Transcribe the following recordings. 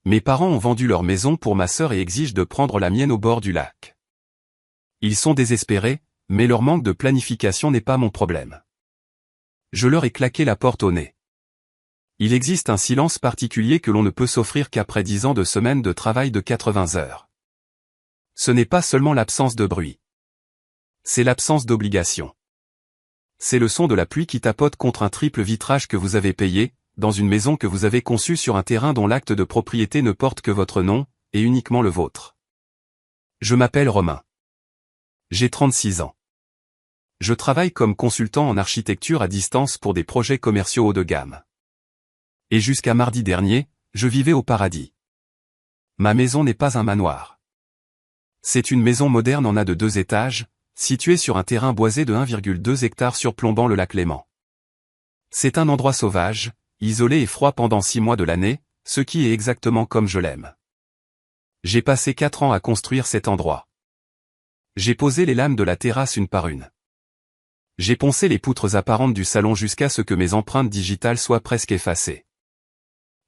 Mes parents ont vendu leur maison pour ma sœur et exigent de prendre la mienne au bord du lac. Ils sont désespérés, mais leur manque de planification n'est pas mon problème. Je leur ai claqué la porte au nez. Il existe un silence particulier que l'on ne peut s'offrir qu'après 10 ans de semaine de travail de 80 heures. Ce n'est pas seulement l'absence de bruit. C'est l'absence d'obligation. C'est le son de la pluie qui tapote contre un triple vitrage que vous avez payé, dans une maison que vous avez conçue sur un terrain dont l'acte de propriété ne porte que votre nom, et uniquement le vôtre. Je m'appelle Romain. J'ai 36 ans. Je travaille comme consultant en architecture à distance pour des projets commerciaux haut de gamme. Et jusqu'à mardi dernier, je vivais au paradis. Ma maison n'est pas un manoir. C'est une maison moderne en A de 2 étages, située sur un terrain boisé de 1,2 hectares surplombant le lac Léman. C'est un endroit sauvage, isolé et froid pendant 6 mois de l'année, ce qui est exactement comme je l'aime. J'ai passé 4 ans à construire cet endroit. J'ai posé les lames de la terrasse une par une. J'ai poncé les poutres apparentes du salon jusqu'à ce que mes empreintes digitales soient presque effacées.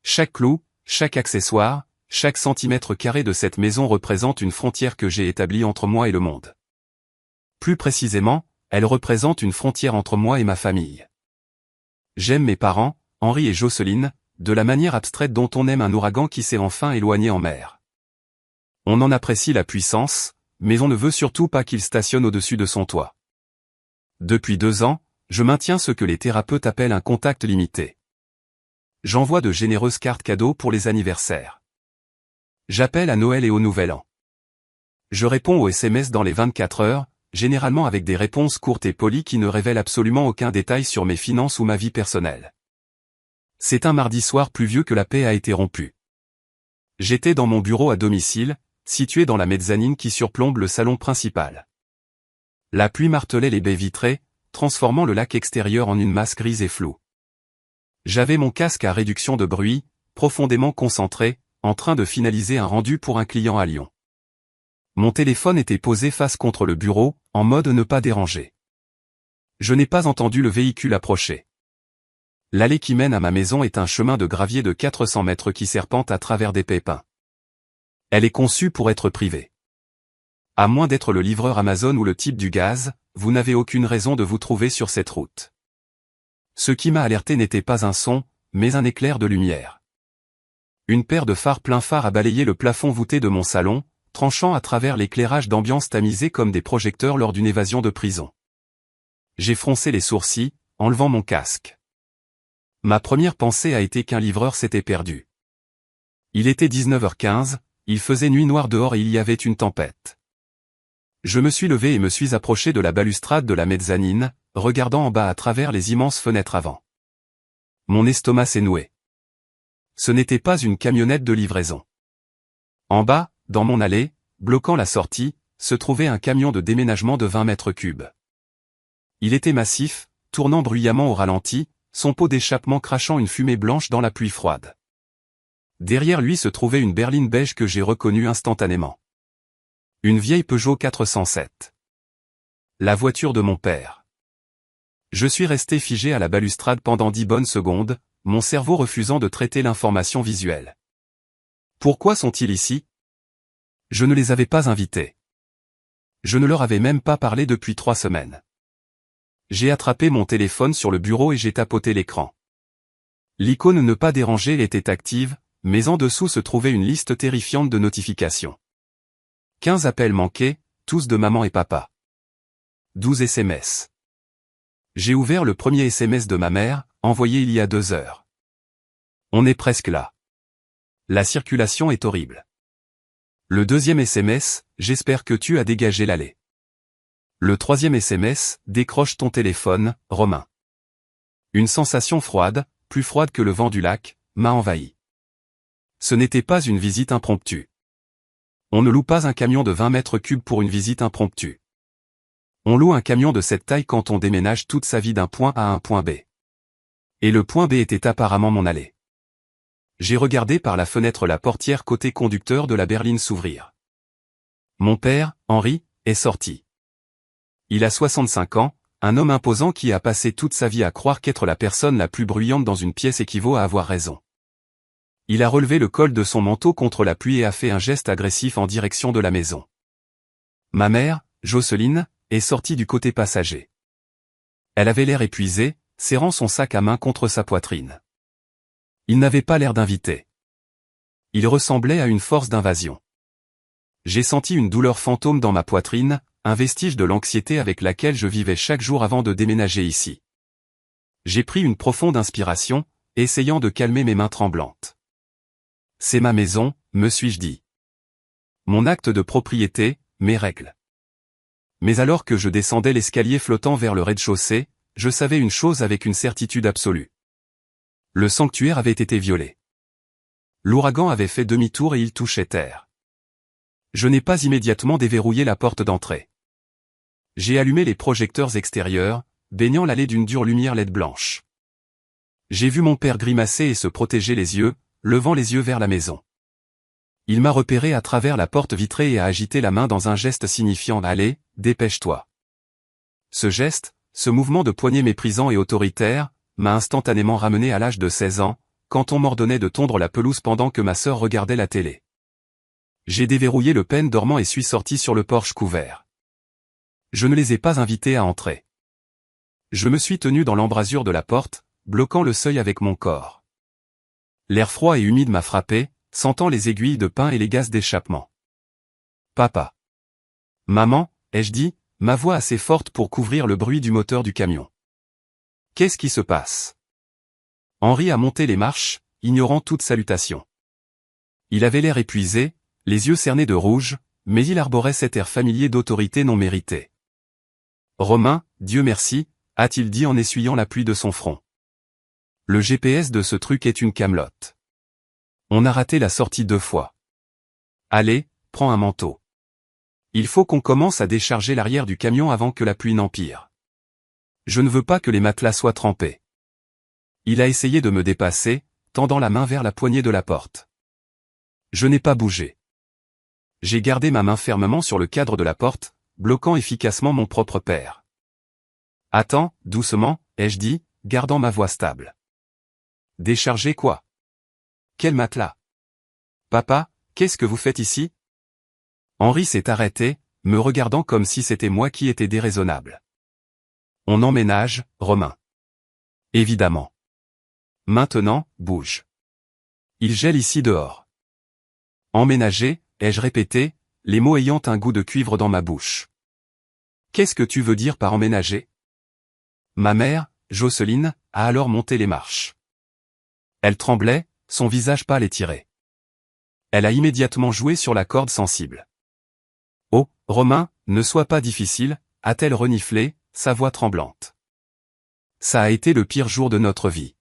Chaque clou, chaque accessoire, chaque centimètre carré de cette maison représente une frontière que j'ai établie entre moi et le monde. Plus précisément, elle représente une frontière entre moi et ma famille. J'aime mes parents, Henri et Jocelyne, de la manière abstraite dont on aime un ouragan qui s'est enfin éloigné en mer. On en apprécie la puissance, mais on ne veut surtout pas qu'il stationne au-dessus de son toit. Depuis 2 ans, je maintiens ce que les thérapeutes appellent un contact limité. J'envoie de généreuses cartes cadeaux pour les anniversaires. J'appelle à Noël et au Nouvel An. Je réponds aux SMS dans les 24 heures, généralement avec des réponses courtes et polies qui ne révèlent absolument aucun détail sur mes finances ou ma vie personnelle. C'est un mardi soir pluvieux que la paix a été rompue. J'étais dans mon bureau à domicile, situé dans la mezzanine qui surplombe le salon principal. La pluie martelait les baies vitrées, transformant le lac extérieur en une masse grise et floue. J'avais mon casque à réduction de bruit, profondément concentré, en train de finaliser un rendu pour un client à Lyon. Mon téléphone était posé face contre le bureau, en mode ne pas déranger. Je n'ai pas entendu le véhicule approcher. L'allée qui mène à ma maison est un chemin de gravier de 400 mètres qui serpente à travers des pépins. Elle est conçue pour être privée. À moins d'être le livreur Amazon ou le type du gaz, vous n'avez aucune raison de vous trouver sur cette route. Ce qui m'a alerté n'était pas un son, mais un éclair de lumière. Une paire de phares plein phare a balayé le plafond voûté de mon salon, tranchant à travers l'éclairage d'ambiance tamisé comme des projecteurs lors d'une évasion de prison. J'ai froncé les sourcils, enlevant mon casque. Ma première pensée a été qu'un livreur s'était perdu. Il était 19h15, il faisait nuit noire dehors et il y avait une tempête. Je me suis levé et me suis approché de la balustrade de la mezzanine, regardant en bas à travers les immenses fenêtres avant. Mon estomac s'est noué. Ce n'était pas une camionnette de livraison. En bas, dans mon allée, bloquant la sortie, se trouvait un camion de déménagement de 20 mètres cubes. Il était massif, tournant bruyamment au ralenti, son pot d'échappement crachant une fumée blanche dans la pluie froide. Derrière lui se trouvait une berline beige que j'ai reconnue instantanément. Une vieille Peugeot 407. La voiture de mon père. Je suis resté figé à la balustrade pendant 10 bonnes secondes, mon cerveau refusant de traiter l'information visuelle. Pourquoi sont-ils ici? Je ne les avais pas invités. Je ne leur avais même pas parlé depuis 3 semaines. J'ai attrapé mon téléphone sur le bureau et j'ai tapoté l'écran. L'icône ne pas déranger était active, mais en dessous se trouvait une liste terrifiante de notifications. 15 appels manqués, tous de maman et papa. 12 SMS. J'ai ouvert le premier SMS de ma mère, envoyé il y a 2 heures. On est presque là. La circulation est horrible. Le deuxième SMS, j'espère que tu as dégagé l'allée. Le troisième SMS, décroche ton téléphone, Romain. Une sensation froide, plus froide que le vent du lac, m'a envahi. Ce n'était pas une visite impromptue. On ne loue pas un camion de 20 mètres cubes pour une visite impromptue. On loue un camion de cette taille quand on déménage toute sa vie d'un point A à un point B. Et le point B était apparemment mon allée. J'ai regardé par la fenêtre la portière côté conducteur de la berline s'ouvrir. Mon père, Henri, est sorti. Il a 65 ans, un homme imposant qui a passé toute sa vie à croire qu'être la personne la plus bruyante dans une pièce équivaut à avoir raison. Il a relevé le col de son manteau contre la pluie et a fait un geste agressif en direction de la maison. Ma mère, Jocelyne, est sortie du côté passager. Elle avait l'air épuisée, serrant son sac à main contre sa poitrine. Il n'avait pas l'air d'invité. Il ressemblait à une force d'invasion. J'ai senti une douleur fantôme dans ma poitrine, un vestige de l'anxiété avec laquelle je vivais chaque jour avant de déménager ici. J'ai pris une profonde inspiration, essayant de calmer mes mains tremblantes. C'est ma maison, me suis-je dit. Mon acte de propriété, mes règles. Mais alors que je descendais l'escalier flottant vers le rez-de-chaussée, je savais une chose avec une certitude absolue. Le sanctuaire avait été violé. L'ouragan avait fait demi-tour et il touchait terre. Je n'ai pas immédiatement déverrouillé la porte d'entrée. J'ai allumé les projecteurs extérieurs, baignant l'allée d'une dure lumière LED blanche. J'ai vu mon père grimacer et se protéger les yeux, levant les yeux vers la maison. Il m'a repéré à travers la porte vitrée et a agité la main dans un geste signifiant « Allez, dépêche-toi ». Ce geste, ce mouvement de poignet méprisant et autoritaire, m'a instantanément ramené à l'âge de 16 ans, quand on m'ordonnait de tondre la pelouse pendant que ma sœur regardait la télé. J'ai déverrouillé le pêne dormant et suis sorti sur le porche couvert. Je ne les ai pas invités à entrer. Je me suis tenu dans l'embrasure de la porte, bloquant le seuil avec mon corps. L'air froid et humide m'a frappé, sentant les aiguilles de pin et les gaz d'échappement. Papa. Maman, ai-je dit, ma voix assez forte pour couvrir le bruit du moteur du camion. Qu'est-ce qui se passe? Henri a monté les marches, ignorant toute salutation. Il avait l'air épuisé, les yeux cernés de rouge, mais il arborait cet air familier d'autorité non méritée. Romain, Dieu merci, a-t-il dit en essuyant la pluie de son front. Le GPS de ce truc est une camelote. On a raté la sortie 2 fois. Allez, prends un manteau. Il faut qu'on commence à décharger l'arrière du camion avant que la pluie n'empire. Je ne veux pas que les matelas soient trempés. Il a essayé de me dépasser, tendant la main vers la poignée de la porte. Je n'ai pas bougé. J'ai gardé ma main fermement sur le cadre de la porte, bloquant efficacement mon propre père. Attends, doucement, ai-je dit, gardant ma voix stable. Décharger quoi? Quel matelas? Papa, qu'est-ce que vous faites ici? Henri s'est arrêté, me regardant comme si c'était moi qui étais déraisonnable. On emménage, Romain. Évidemment. Maintenant, bouge. Il gèle ici dehors. Emménager, ai-je répété, les mots ayant un goût de cuivre dans ma bouche. Qu'est-ce que tu veux dire par emménager? Ma mère, Jocelyne, a alors monté les marches. Elle tremblait, son visage pâle et tiré. Elle a immédiatement joué sur la corde sensible. Oh, Romain, ne sois pas difficile, a-t-elle reniflé, sa voix tremblante. Ça a été le pire jour de notre vie.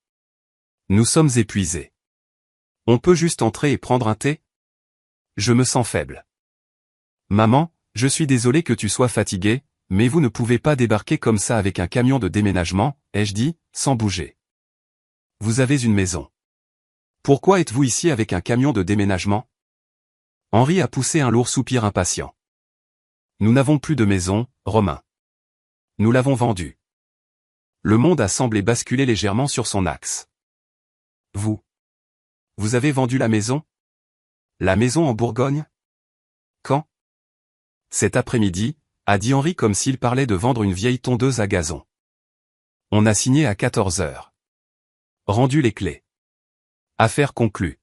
Nous sommes épuisés. On peut juste entrer et prendre un thé? Je me sens faible. Maman, je suis désolé que tu sois fatiguée, mais vous ne pouvez pas débarquer comme ça avec un camion de déménagement, ai-je dit, sans bouger. Vous avez une maison. Pourquoi êtes-vous ici avec un camion de déménagement? Henri a poussé un lourd soupir impatient. Nous n'avons plus de maison, Romain. Nous l'avons vendue. Le monde a semblé basculer légèrement sur son axe. Vous avez vendu la maison? La maison en Bourgogne? Quand? Cet après-midi, a dit Henri comme s'il parlait de vendre une vieille tondeuse à gazon. On a signé à 14 heures. Rendu les clés. Affaire conclue.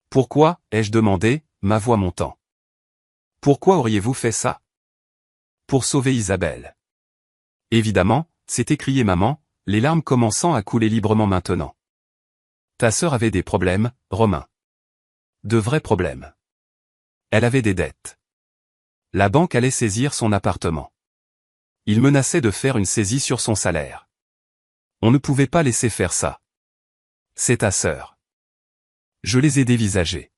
Pourquoi, ai-je demandé, ma voix montant. Pourquoi auriez-vous fait ça? Pour sauver Isabelle. Évidemment, s'est écriée maman, les larmes commençant à couler librement maintenant. Ta sœur avait des problèmes, Romain. De vrais problèmes. Elle avait des dettes. La banque allait saisir son appartement. Il menaçait de faire une saisie sur son salaire. On ne pouvait pas laisser faire ça. C'est ta sœur. Je les ai dévisagés.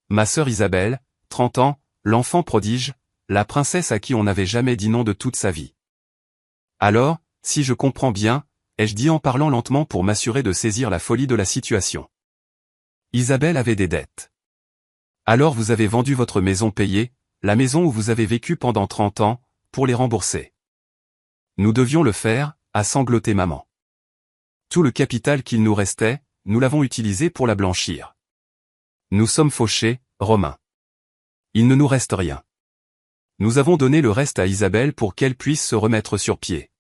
Ma sœur Isabelle, 30 ans, l'enfant prodige, la princesse à qui on n'avait jamais dit non de toute sa vie. Alors, si je comprends bien, ai-je dit en parlant lentement pour m'assurer de saisir la folie de la situation. Isabelle avait des dettes. Alors vous avez vendu votre maison payée, la maison où vous avez vécu pendant 30 ans, pour les rembourser. Nous devions le faire, a sangloté maman. Tout le capital qu'il nous restait, nous l'avons utilisée pour la blanchir. Nous sommes fauchés, Romain. Il ne nous reste rien. Nous avons donné le reste à Isabelle pour qu'elle puisse se remettre sur pied.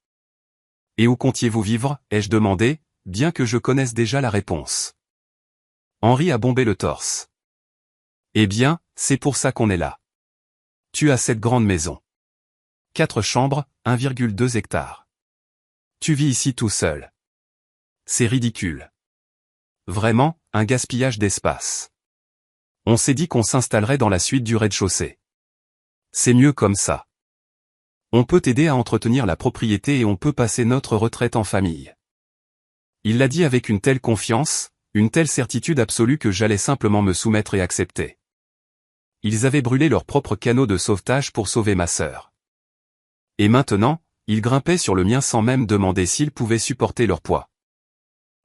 Et où comptiez-vous vivre, ai-je demandé, bien que je connaisse déjà la réponse. Henri a bombé le torse. Eh bien, c'est pour ça qu'on est là. Tu as cette grande maison. 4 chambres, 1,2 hectares. Tu vis ici tout seul. C'est ridicule. Vraiment, un gaspillage d'espace. On s'est dit qu'on s'installerait dans la suite du rez-de-chaussée. C'est mieux comme ça. On peut t'aider à entretenir la propriété et on peut passer notre retraite en famille. Il l'a dit avec une telle confiance, une telle certitude absolue que j'allais simplement me soumettre et accepter. Ils avaient brûlé leur propre canot de sauvetage pour sauver ma sœur. Et maintenant, ils grimpaient sur le mien sans même demander s'ils pouvaient supporter leur poids.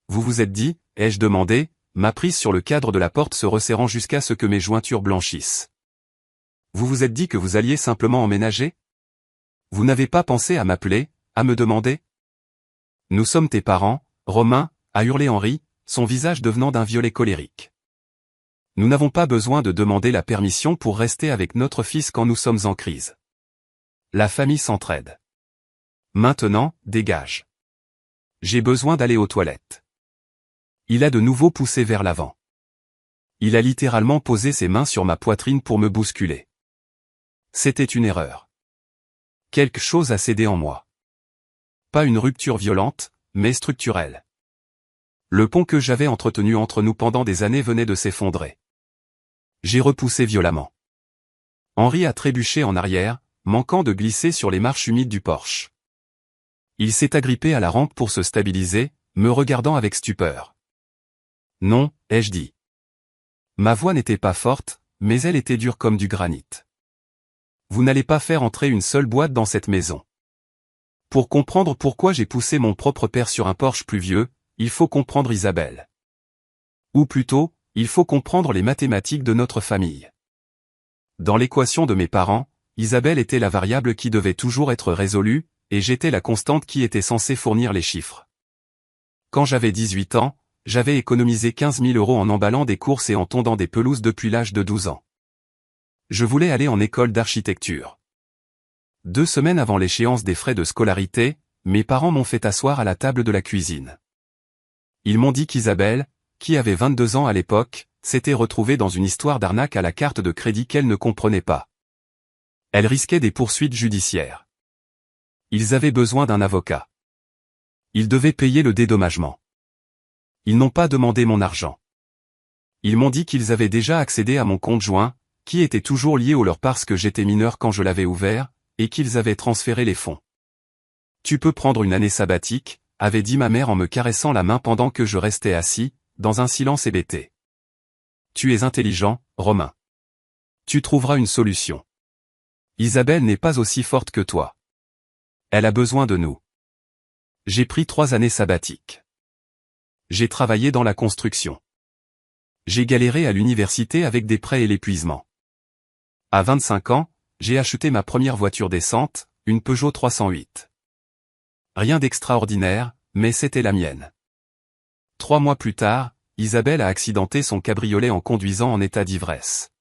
Vous vous êtes dit, ai-je demandé, ma prise sur le cadre de la porte se resserrant jusqu'à ce que mes jointures blanchissent. Vous vous êtes dit que vous alliez simplement emménager? Vous n'avez pas pensé à m'appeler, à me demander? Nous sommes tes parents, Romain, a hurlé Henri, son visage devenant d'un violet colérique. Nous n'avons pas besoin de demander la permission pour rester avec notre fils quand nous sommes en crise. La famille s'entraide. Maintenant, dégage. J'ai besoin d'aller aux toilettes. Il a de nouveau poussé vers l'avant. Il a littéralement posé ses mains sur ma poitrine pour me bousculer. C'était une erreur. Quelque chose a cédé en moi. Pas une rupture violente, mais structurelle. Le pont que j'avais entretenu entre nous pendant des années venait de s'effondrer. J'ai repoussé violemment. Henri a trébuché en arrière, manquant de glisser sur les marches humides du porche. Il s'est agrippé à la rampe pour se stabiliser, me regardant avec stupeur. Non, ai-je dit. Ma voix n'était pas forte, mais elle était dure comme du granit. Vous n'allez pas faire entrer une seule boîte dans cette maison. Pour comprendre pourquoi j'ai poussé mon propre père sur un porche plus vieux, il faut comprendre Isabelle. Ou plutôt, il faut comprendre les mathématiques de notre famille. Dans l'équation de mes parents, Isabelle était la variable qui devait toujours être résolue, et j'étais la constante qui était censée fournir les chiffres. Quand j'avais 18 ans, j'avais économisé 15 000 € en emballant des courses et en tondant des pelouses depuis l'âge de 12 ans. Je voulais aller en école d'architecture. 2 semaines avant l'échéance des frais de scolarité, mes parents m'ont fait asseoir à la table de la cuisine. Ils m'ont dit qu'Isabelle, qui avait 22 ans à l'époque, s'était retrouvée dans une histoire d'arnaque à la carte de crédit qu'elle ne comprenait pas. Elle risquait des poursuites judiciaires. Ils avaient besoin d'un avocat. Ils devaient payer le dédommagement. Ils n'ont pas demandé mon argent. Ils m'ont dit qu'ils avaient déjà accédé à mon compte joint, qui était toujours lié au leur parce que j'étais mineur quand je l'avais ouvert, et qu'ils avaient transféré les fonds. Tu peux prendre une année sabbatique, avait dit ma mère en me caressant la main pendant que je restais assis, dans un silence hébété. Tu es intelligent, Romain. Tu trouveras une solution. Isabelle n'est pas aussi forte que toi. Elle a besoin de nous. J'ai pris 3 années sabbatiques. J'ai travaillé dans la construction. J'ai galéré à l'université avec des prêts et l'épuisement. À 25 ans, j'ai acheté ma première voiture décente, une Peugeot 308. Rien d'extraordinaire, mais c'était la mienne. 3 mois plus tard, Isabelle a accidenté son cabriolet en conduisant en état d'ivresse.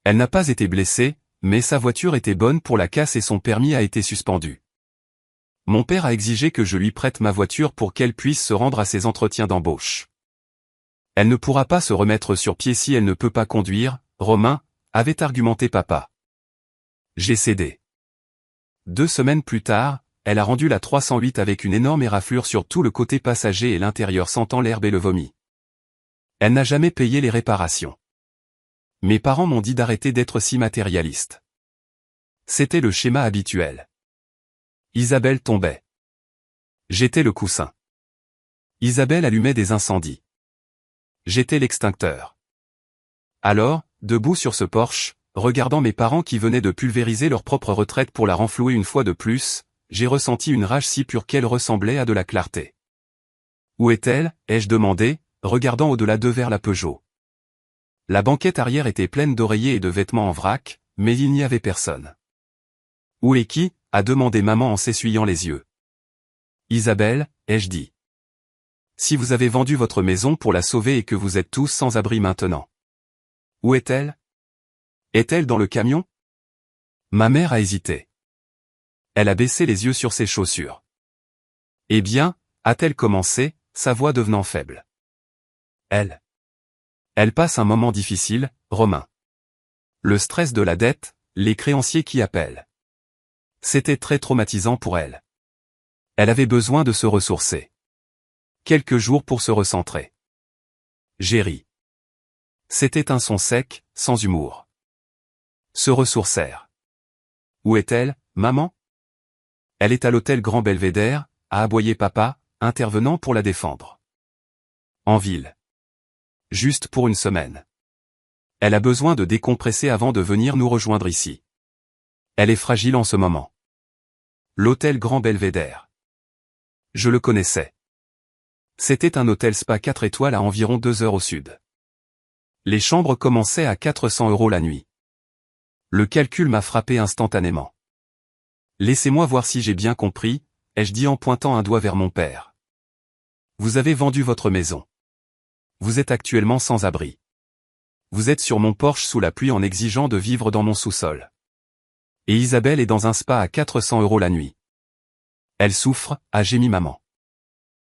Elle n'a pas été blessée, mais sa voiture était bonne pour la casse et son permis a été suspendu. Mon père a exigé que je lui prête ma voiture pour qu'elle puisse se rendre à ses entretiens d'embauche. Elle ne pourra pas se remettre sur pied si elle ne peut pas conduire, Romain, avait argumenté papa. J'ai cédé. 2 semaines plus tard, elle a rendu la 308 avec une énorme éraflure sur tout le côté passager et l'intérieur sentant l'herbe et le vomi. Elle n'a jamais payé les réparations. Mes parents m'ont dit d'arrêter d'être si matérialiste. C'était le schéma habituel. Isabelle tombait. J'étais le coussin. Isabelle allumait des incendies. J'étais l'extincteur. Alors, debout sur ce porche, regardant mes parents qui venaient de pulvériser leur propre retraite pour la renflouer une fois de plus, j'ai ressenti une rage si pure qu'elle ressemblait à de la clarté. Où est-elle, ai-je demandé, regardant au-delà d'eux vers la Peugeot. La banquette arrière était pleine d'oreillers et de vêtements en vrac, mais il n'y avait personne. Où est qui, a demandé maman en s'essuyant les yeux. Isabelle, ai-je dit. Si vous avez vendu votre maison pour la sauver et que vous êtes tous sans abri maintenant. Où est-elle? Est-elle dans le camion? Ma mère a hésité. Elle a baissé les yeux sur ses chaussures. Eh bien, a-t-elle commencé, sa voix devenant faible. Elle passe un moment difficile, Romain. Le stress de la dette, les créanciers qui appellent. C'était très traumatisant pour elle. Elle avait besoin de se ressourcer. Quelques jours pour se recentrer. J'ai ri. C'était un son sec, sans humour. Se ressourcèrent. Où est-elle, maman? Elle est à l'hôtel Grand Belvédère, a aboyé papa, intervenant pour la défendre. En ville. Juste pour une semaine. Elle a besoin de décompresser avant de venir nous rejoindre ici. Elle est fragile en ce moment. L'hôtel Grand Belvédère. Je le connaissais. C'était un hôtel spa 4 étoiles à environ 2 heures au sud. Les chambres commençaient à 400 € la nuit. Le calcul m'a frappé instantanément. Laissez-moi voir si j'ai bien compris, ai-je dit en pointant un doigt vers mon père. Vous avez vendu votre maison. Vous êtes actuellement sans abri. Vous êtes sur mon porche sous la pluie en exigeant de vivre dans mon sous-sol. Et Isabelle est dans un spa à 400 € la nuit. Elle souffre, a gémi maman.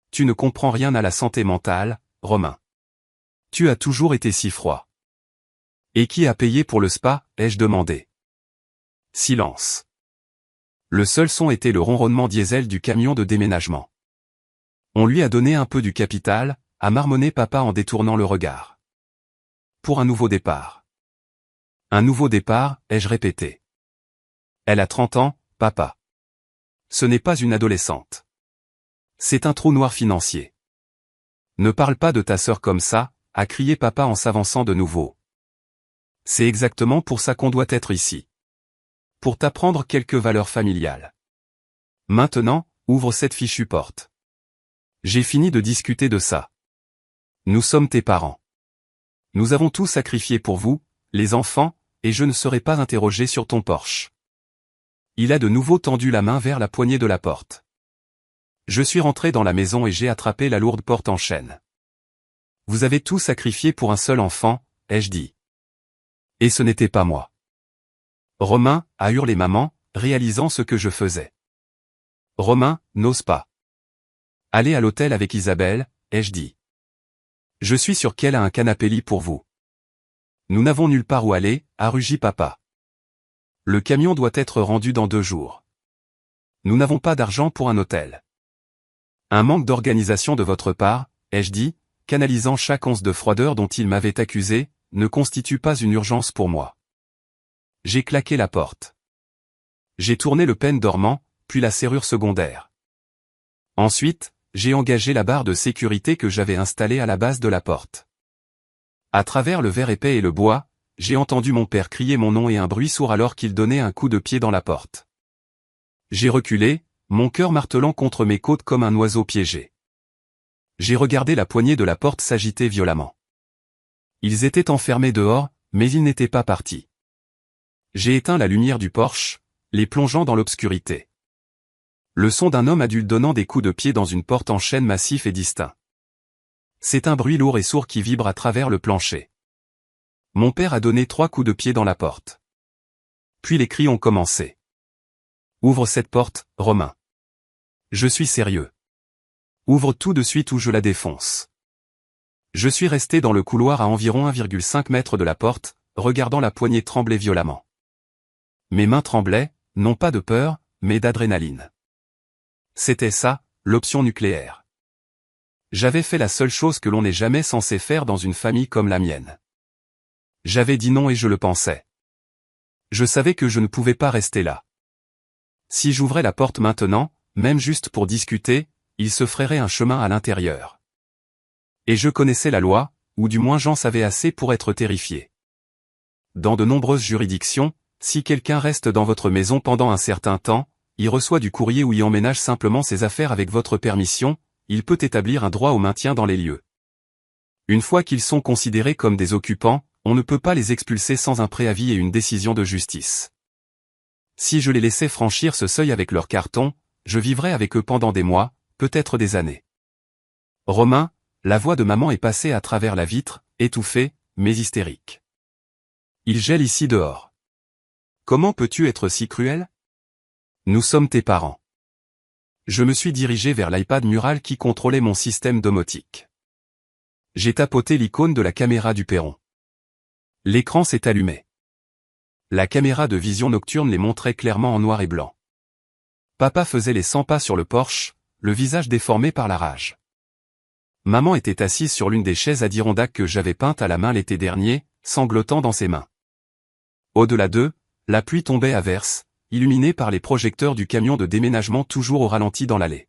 Tu ne comprends rien à la santé mentale, Romain. Tu as toujours été si froid. Et qui a payé pour le spa, ai-je demandé. Silence. Le seul son était le ronronnement diesel du camion de déménagement. On lui a donné un peu du capital, a marmonné papa en détournant le regard. Pour un nouveau départ. Un nouveau départ, ai-je répété. Elle a 30 ans, papa. Ce n'est pas une adolescente. C'est un trou noir financier. Ne parle pas de ta sœur comme ça, a crié papa en s'avançant de nouveau. C'est exactement pour ça qu'on doit être ici. Pour t'apprendre quelques valeurs familiales. Maintenant, ouvre cette fichue porte. J'ai fini de discuter de ça. Nous sommes tes parents. Nous avons tout sacrifié pour vous, les enfants, et je ne serai pas interrogé sur ton Porsche. Il a de nouveau tendu la main vers la poignée de la porte. Je suis rentré dans la maison et j'ai attrapé la lourde porte en chêne. Vous avez tout sacrifié pour un seul enfant, ai-je dit. Et ce n'était pas moi. Romain, a hurlé maman, réalisant ce que je faisais. Romain, n'ose pas. Allez à l'hôtel avec Isabelle, ai-je dit. Je suis sûr qu'elle a un canapé lit pour vous. Nous n'avons nulle part où aller, a rugi papa. Le camion doit être rendu dans 2 jours. Nous n'avons pas d'argent pour un hôtel. Un manque d'organisation de votre part, ai-je dit, canalisant chaque once de froideur dont il m'avait accusé, ne constitue pas une urgence pour moi. J'ai claqué la porte. J'ai tourné le pêne dormant, puis la serrure secondaire. Ensuite, j'ai engagé la barre de sécurité que j'avais installée à la base de la porte. À travers le verre épais et le bois, j'ai entendu mon père crier mon nom et un bruit sourd alors qu'il donnait un coup de pied dans la porte. J'ai reculé, mon cœur martelant contre mes côtes comme un oiseau piégé. J'ai regardé la poignée de la porte s'agiter violemment. Ils étaient enfermés dehors, mais ils n'étaient pas partis. J'ai éteint la lumière du Porsche, les plongeant dans l'obscurité. Le son d'un homme adulte donnant des coups de pied dans une porte en chêne massif et distinct. C'est un bruit lourd et sourd qui vibre à travers le plancher. Mon père a donné 3 coups de pied dans la porte. Puis les cris ont commencé. Ouvre cette porte, Romain. Je suis sérieux. Ouvre tout de suite ou je la défonce. Je suis resté dans le couloir à environ 1,5 mètre de la porte, regardant la poignée trembler violemment. Mes mains tremblaient, non pas de peur, mais d'adrénaline. C'était ça, l'option nucléaire. J'avais fait la seule chose que l'on n'est jamais censé faire dans une famille comme la mienne. J'avais dit non et je le pensais. Je savais que je ne pouvais pas rester là. Si j'ouvrais la porte maintenant, même juste pour discuter, il se frayerait un chemin à l'intérieur. Et je connaissais la loi, ou du moins j'en savais assez pour être terrifié. Dans de nombreuses juridictions, si quelqu'un reste dans votre maison pendant un certain temps, il reçoit du courrier ou y emménage simplement ses affaires avec votre permission, il peut établir un droit au maintien dans les lieux. Une fois qu'ils sont considérés comme des occupants, on ne peut pas les expulser sans un préavis et une décision de justice. Si je les laissais franchir ce seuil avec leur carton, je vivrais avec eux pendant des mois, peut-être des années. Romain, la voix de maman est passée à travers la vitre, étouffée, mais hystérique. Il gèle ici dehors. Comment peux-tu être si cruel? Nous sommes tes parents. Je me suis dirigé vers l'iPad mural qui contrôlait mon système domotique. J'ai tapoté l'icône de la caméra du perron. L'écran s'est allumé. La caméra de vision nocturne les montrait clairement en noir et blanc. Papa faisait les 100 pas sur le porche, le visage déformé par la rage. Maman était assise sur l'une des chaises Adirondack que j'avais peintes à la main l'été dernier, sanglotant dans ses mains. Au-delà d'eux, la pluie tombait à verse, illuminée par les projecteurs du camion de déménagement toujours au ralenti dans l'allée.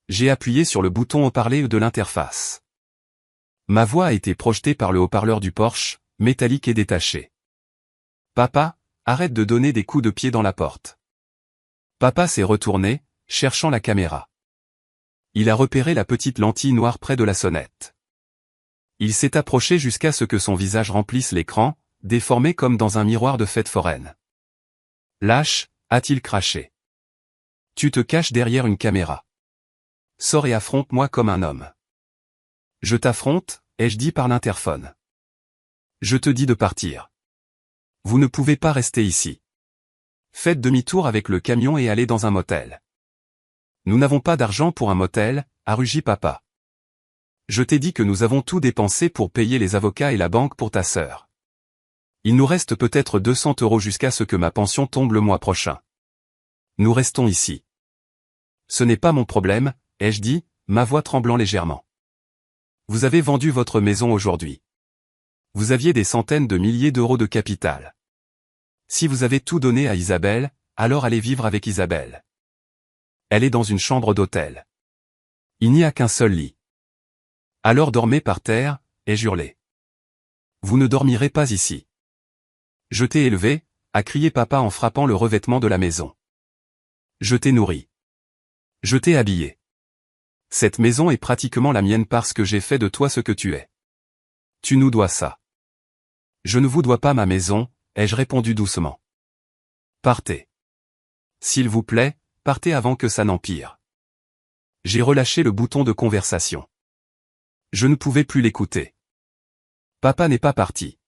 J'ai appuyé sur le bouton haut-parleur de l'interface. Ma voix a été projetée par le haut-parleur du Porsche, métallique et détaché. Papa, arrête de donner des coups de pied dans la porte. Papa s'est retourné, cherchant la caméra. Il a repéré la petite lentille noire près de la sonnette. Il s'est approché jusqu'à ce que son visage remplisse l'écran, déformé comme dans un miroir de fête foraine. Lâche, a-t-il craché. Tu te caches derrière une caméra. Sors et affronte-moi comme un homme. Je t'affronte, ai-je dit par l'interphone. Je te dis de partir. Vous ne pouvez pas rester ici. Faites demi-tour avec le camion et allez dans un motel. Nous n'avons pas d'argent pour un motel, a rugi papa. Je t'ai dit que nous avons tout dépensé pour payer les avocats et la banque pour ta sœur. Il nous reste peut-être 200 € jusqu'à ce que ma pension tombe le mois prochain. Nous restons ici. Ce n'est pas mon problème, ai-je dit, ma voix tremblant légèrement. Vous avez vendu votre maison aujourd'hui. Vous aviez des centaines de milliers d'euros de capital. Si vous avez tout donné à Isabelle, alors allez vivre avec Isabelle. Elle est dans une chambre d'hôtel. Il n'y a qu'un seul lit. Alors dormez par terre, ai-je hurlé. Vous ne dormirez pas ici. Je t'ai élevé, a crié papa en frappant le revêtement de la maison. Je t'ai nourri. Je t'ai habillé. Cette maison est pratiquement la mienne parce que j'ai fait de toi ce que tu es. Tu nous dois ça. Je ne vous dois pas ma maison, ai-je répondu doucement. Partez. S'il vous plaît, partez avant que ça n'empire. J'ai relâché le bouton de conversation. Je ne pouvais plus l'écouter. Papa n'est pas parti.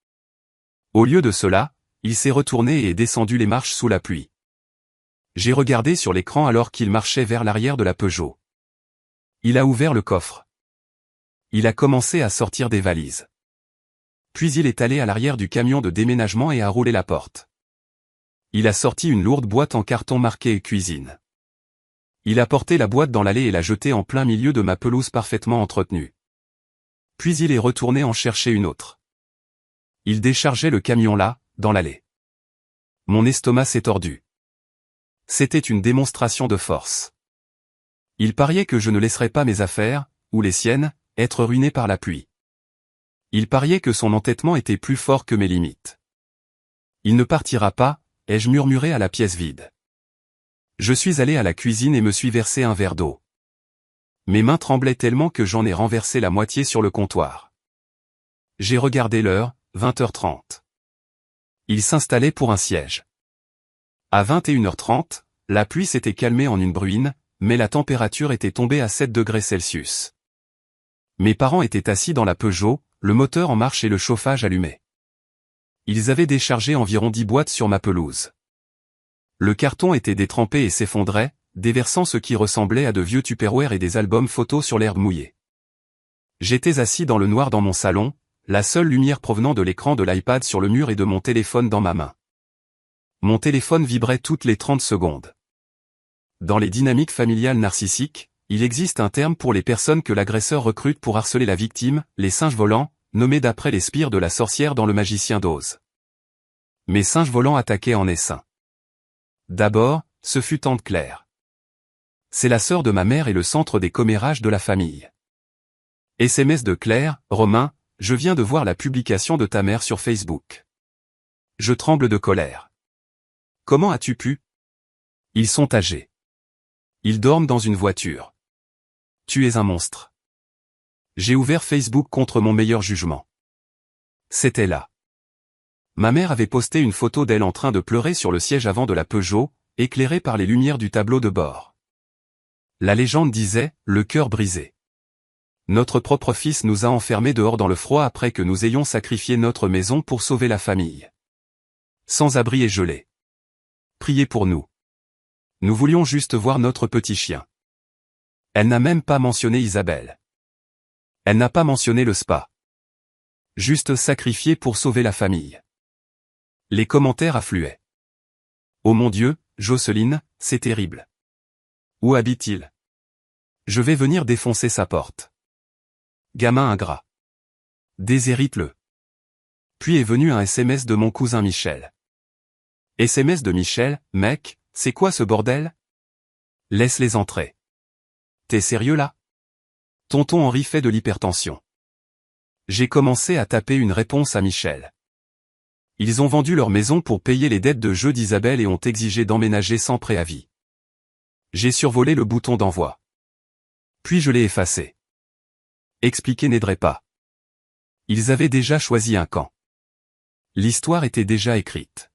Au lieu de cela, il s'est retourné et est descendu les marches sous la pluie. J'ai regardé sur l'écran alors qu'il marchait vers l'arrière de la Peugeot. Il a ouvert le coffre. Il a commencé à sortir des valises. Puis il est allé à l'arrière du camion de déménagement et a roulé la porte. Il a sorti une lourde boîte en carton marquée cuisine. Il a porté la boîte dans l'allée et l'a jetée en plein milieu de ma pelouse parfaitement entretenue. Puis il est retourné en chercher une autre. Il déchargeait le camion là, dans l'allée. Mon estomac s'est tordu. C'était une démonstration de force. Il pariait que je ne laisserais pas mes affaires, ou les siennes, être ruinées par la pluie. Il pariait que son entêtement était plus fort que mes limites. Il ne partira pas, ai-je murmuré à la pièce vide. Je suis allé à la cuisine et me suis versé un verre d'eau. Mes mains tremblaient tellement que j'en ai renversé la moitié sur le comptoir. J'ai regardé l'heure, 20h30. Il s'installait pour un siège. À 21h30, la pluie s'était calmée en une bruine, mais la température était tombée à 7 degrés Celsius. Mes parents étaient assis dans la Peugeot, le moteur en marche et le chauffage allumé. Ils avaient déchargé environ 10 boîtes sur ma pelouse. Le carton était détrempé et s'effondrait, déversant ce qui ressemblait à de vieux Tupperware et des albums photos sur l'herbe mouillée. J'étais assis dans le noir dans mon salon, la seule lumière provenant de l'écran de l'iPad sur le mur et de mon téléphone dans ma main. Mon téléphone vibrait toutes les 30 secondes. Dans les dynamiques familiales narcissiques, il existe un terme pour les personnes que l'agresseur recrute pour harceler la victime, les singes volants, nommés d'après les spires de la sorcière dans Le Magicien d'Oz. Mes singes volants attaquaient en essaim. D'abord, ce fut tante Claire. C'est la sœur de ma mère et le centre des commérages de la famille. SMS de Claire, Romain, je viens de voir la publication de ta mère sur Facebook. Je tremble de colère. Comment as-tu pu? Ils sont âgés. Ils dorment dans une voiture. Tu es un monstre. J'ai ouvert Facebook contre mon meilleur jugement. C'était là. Ma mère avait posté une photo d'elle en train de pleurer sur le siège avant de la Peugeot, éclairée par les lumières du tableau de bord. La légende disait, le cœur brisé. Notre propre fils nous a enfermés dehors dans le froid après que nous ayons sacrifié notre maison pour sauver la famille. Sans abri et gelé. Priez pour nous. Nous voulions juste voir notre petit chien. Elle n'a même pas mentionné Isabelle. Elle n'a pas mentionné le spa. Juste sacrifié pour sauver la famille. Les commentaires affluaient. Oh mon Dieu, Jocelyne, c'est terrible. Où habite-t-il? Je vais venir défoncer sa porte. Gamin ingrat. Déshérite-le. Puis est venu un SMS de mon cousin Michel. SMS de Michel, mec, c'est quoi ce bordel? Laisse-les entrer. T'es sérieux là? Tonton Henri fait de l'hypertension. J'ai commencé à taper une réponse à Michel. Ils ont vendu leur maison pour payer les dettes de jeu d'Isabelle et ont exigé d'emménager sans préavis. J'ai survolé le bouton d'envoi. Puis je l'ai effacé. Expliquer n'aiderait pas. Ils avaient déjà choisi un camp. L'histoire était déjà écrite.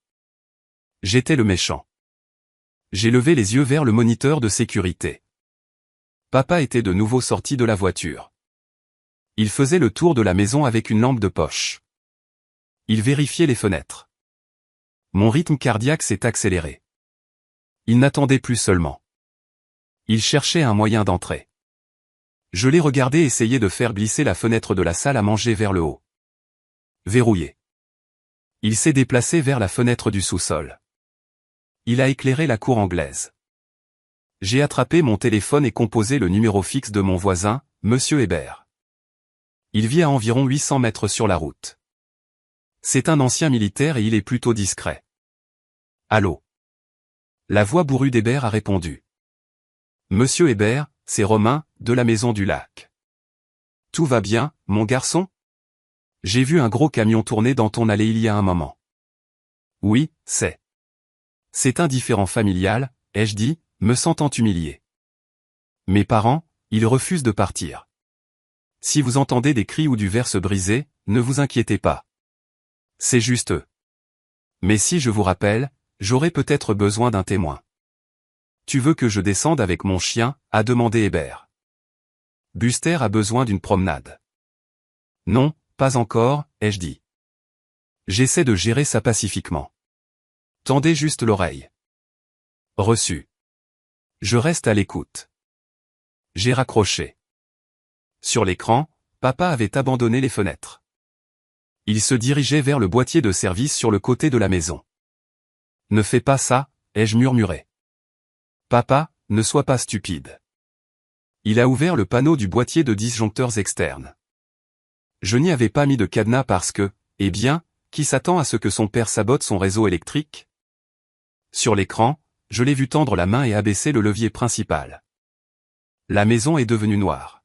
J'étais le méchant. J'ai levé les yeux vers le moniteur de sécurité. Papa était de nouveau sorti de la voiture. Il faisait le tour de la maison avec une lampe de poche. Il vérifiait les fenêtres. Mon rythme cardiaque s'est accéléré. Il n'attendait plus seulement. Il cherchait un moyen d'entrer. Je l'ai regardé essayer de faire glisser la fenêtre de la salle à manger vers le haut. Verrouillé. Il s'est déplacé vers la fenêtre du sous-sol. Il a éclairé la cour anglaise. J'ai attrapé mon téléphone et composé le numéro fixe de mon voisin, Monsieur Hébert. Il vit à environ 800 mètres sur la route. C'est un ancien militaire et il est plutôt discret. Allô? La voix bourrue d'Hébert a répondu. Monsieur Hébert, c'est Romain, de la Maison du Lac. Tout va bien, mon garçon? J'ai vu un gros camion tourner dans ton allée il y a un moment. Oui, c'est. C'est un différend familial, ai-je dit, me sentant humilié. Mes parents, ils refusent de partir. Si vous entendez des cris ou du verre se briser, ne vous inquiétez pas. C'est juste eux. Mais si je vous rappelle, j'aurai peut-être besoin d'un témoin. Tu veux que je descende avec mon chien, a demandé Hébert. Buster a besoin d'une promenade. Non, pas encore, ai-je dit. J'essaie de gérer ça pacifiquement. Tendez juste l'oreille. Reçu. Je reste à l'écoute. J'ai raccroché. Sur l'écran, papa avait abandonné les fenêtres. Il se dirigeait vers le boîtier de service sur le côté de la maison. Ne fais pas ça, ai-je murmuré. Papa, ne sois pas stupide. Il a ouvert le panneau du boîtier de disjoncteurs externes. Je n'y avais pas mis de cadenas parce que, eh bien, qui s'attend à ce que son père sabote son réseau électrique? Sur l'écran, je l'ai vu tendre la main et abaisser le levier principal. La maison est devenue noire.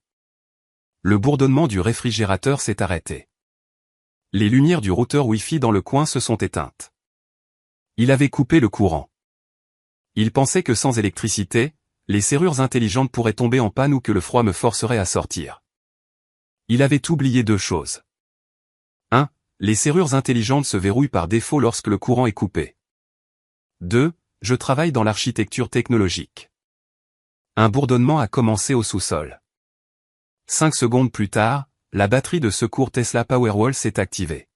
Le bourdonnement du réfrigérateur s'est arrêté. Les lumières du routeur Wi-Fi dans le coin se sont éteintes. Il avait coupé le courant. Il pensait que sans électricité, les serrures intelligentes pourraient tomber en panne ou que le froid me forcerait à sortir. Il avait oublié deux choses. 1. Les serrures intelligentes se verrouillent par défaut lorsque le courant est coupé. 2. Je travaille dans l'architecture technologique. Un bourdonnement a commencé au sous-sol. 5 secondes plus tard, la batterie de secours Tesla Powerwall s'est activée.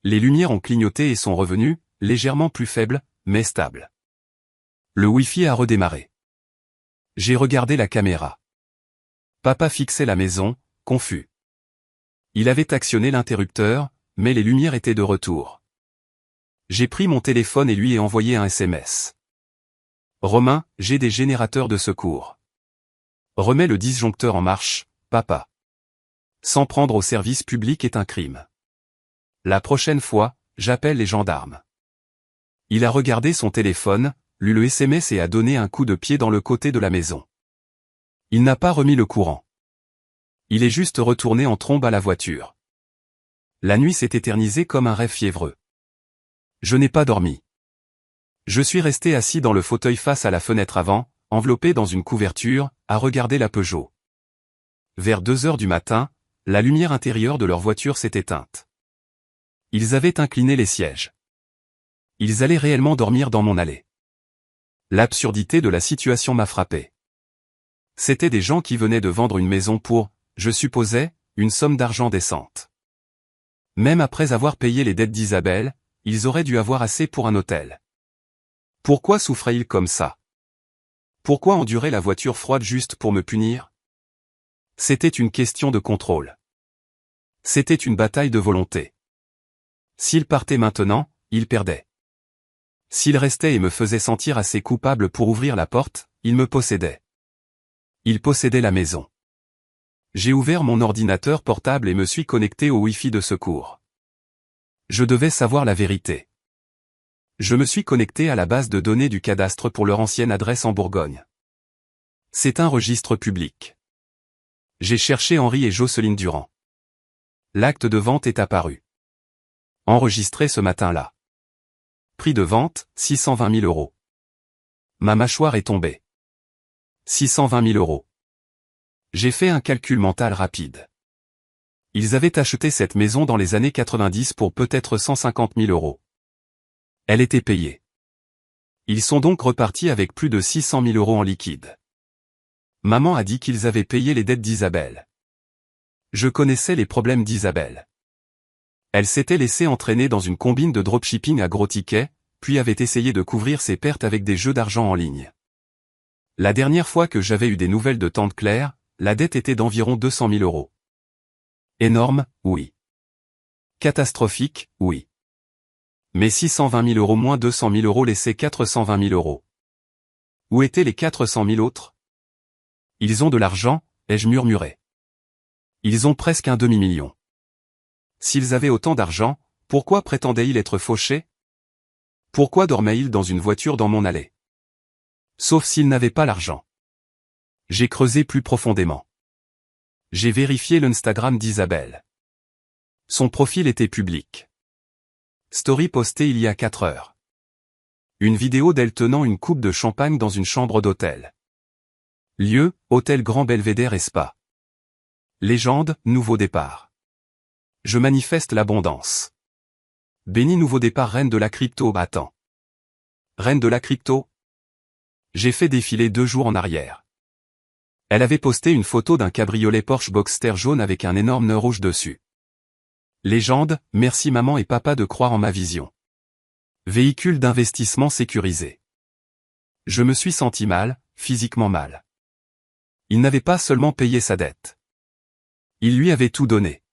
Les lumières ont clignoté et sont revenues, légèrement plus faibles, mais stables. Le Wi-Fi a redémarré. J'ai regardé la caméra. Papa fixait la maison, confus. Il avait actionné l'interrupteur, mais les lumières étaient de retour. J'ai pris mon téléphone et lui ai envoyé un SMS. Romain, j'ai des générateurs de secours. Remets le disjoncteur en marche, papa. S'en prendre au service public est un crime. La prochaine fois, j'appelle les gendarmes. Il a regardé son téléphone, lu le SMS et a donné un coup de pied dans le côté de la maison. Il n'a pas remis le courant. Il est juste retourné en trombe à la voiture. La nuit s'est éternisée comme un rêve fiévreux. Je n'ai pas dormi. Je suis resté assis dans le fauteuil face à la fenêtre avant, enveloppé dans une couverture, à regarder la Peugeot. Vers 2 heures du matin, la lumière intérieure de leur voiture s'est éteinte. Ils avaient incliné les sièges. Ils allaient réellement dormir dans mon allée. L'absurdité de la situation m'a frappé. C'étaient des gens qui venaient de vendre une maison pour je supposais, une somme d'argent décente. Même après avoir payé les dettes d'Isabelle, ils auraient dû avoir assez pour un hôtel. Pourquoi souffraient-ils comme ça? Pourquoi endurer la voiture froide juste pour me punir? C'était une question de contrôle. C'était une bataille de volonté. S'il partait maintenant, il perdait. S'il restait et me faisait sentir assez coupable pour ouvrir la porte, il me possédait. Il possédait la maison. J'ai ouvert mon ordinateur portable et me suis connecté au Wi-Fi de secours. Je devais savoir la vérité. Je me suis connecté à la base de données du cadastre pour leur ancienne adresse en Bourgogne. C'est un registre public. J'ai cherché Henri et Jocelyne Durand. L'acte de vente est apparu. Enregistré ce matin-là. Prix de vente, 620 000 €. Ma mâchoire est tombée. 620 000 €. J'ai fait un calcul mental rapide. Ils avaient acheté cette maison dans les années 90 pour peut-être 150 000 €. Elle était payée. Ils sont donc repartis avec plus de 600 000 € en liquide. Maman a dit qu'ils avaient payé les dettes d'Isabelle. Je connaissais les problèmes d'Isabelle. Elle s'était laissée entraîner dans une combine de dropshipping à gros tickets, puis avait essayé de couvrir ses pertes avec des jeux d'argent en ligne. La dernière fois que j'avais eu des nouvelles de tante Claire, la dette était d'environ 200 000 €. Énorme, oui. Catastrophique, oui. Mais 620 000 € moins 200 000 € laissaient 420 000 €. Où étaient les 400 000 autres? Ils ont de l'argent, ai-je murmuré. Ils ont presque un demi-million. S'ils avaient autant d'argent, pourquoi prétendaient-ils être fauchés? Pourquoi dormaient-ils dans une voiture dans mon allée? Sauf s'ils n'avaient pas l'argent. J'ai creusé plus profondément. J'ai vérifié l'Instagram d'Isabelle. Son profil était public. Story postée il y a 4 heures. Une vidéo d'elle tenant une coupe de champagne dans une chambre d'hôtel. Lieu, hôtel Grand Belvédère et Spa. Légende, nouveau départ. Je manifeste l'abondance. Béni nouveau départ reine de la crypto. Attends. Reine de la crypto? J'ai fait défiler 2 jours en arrière. Elle avait posté une photo d'un cabriolet Porsche Boxster jaune avec un énorme nœud rouge dessus. Légende, merci maman et papa de croire en ma vision. Véhicule d'investissement sécurisé. Je me suis senti mal, physiquement mal. Il n'avait pas seulement payé sa dette. Il lui avait tout donné.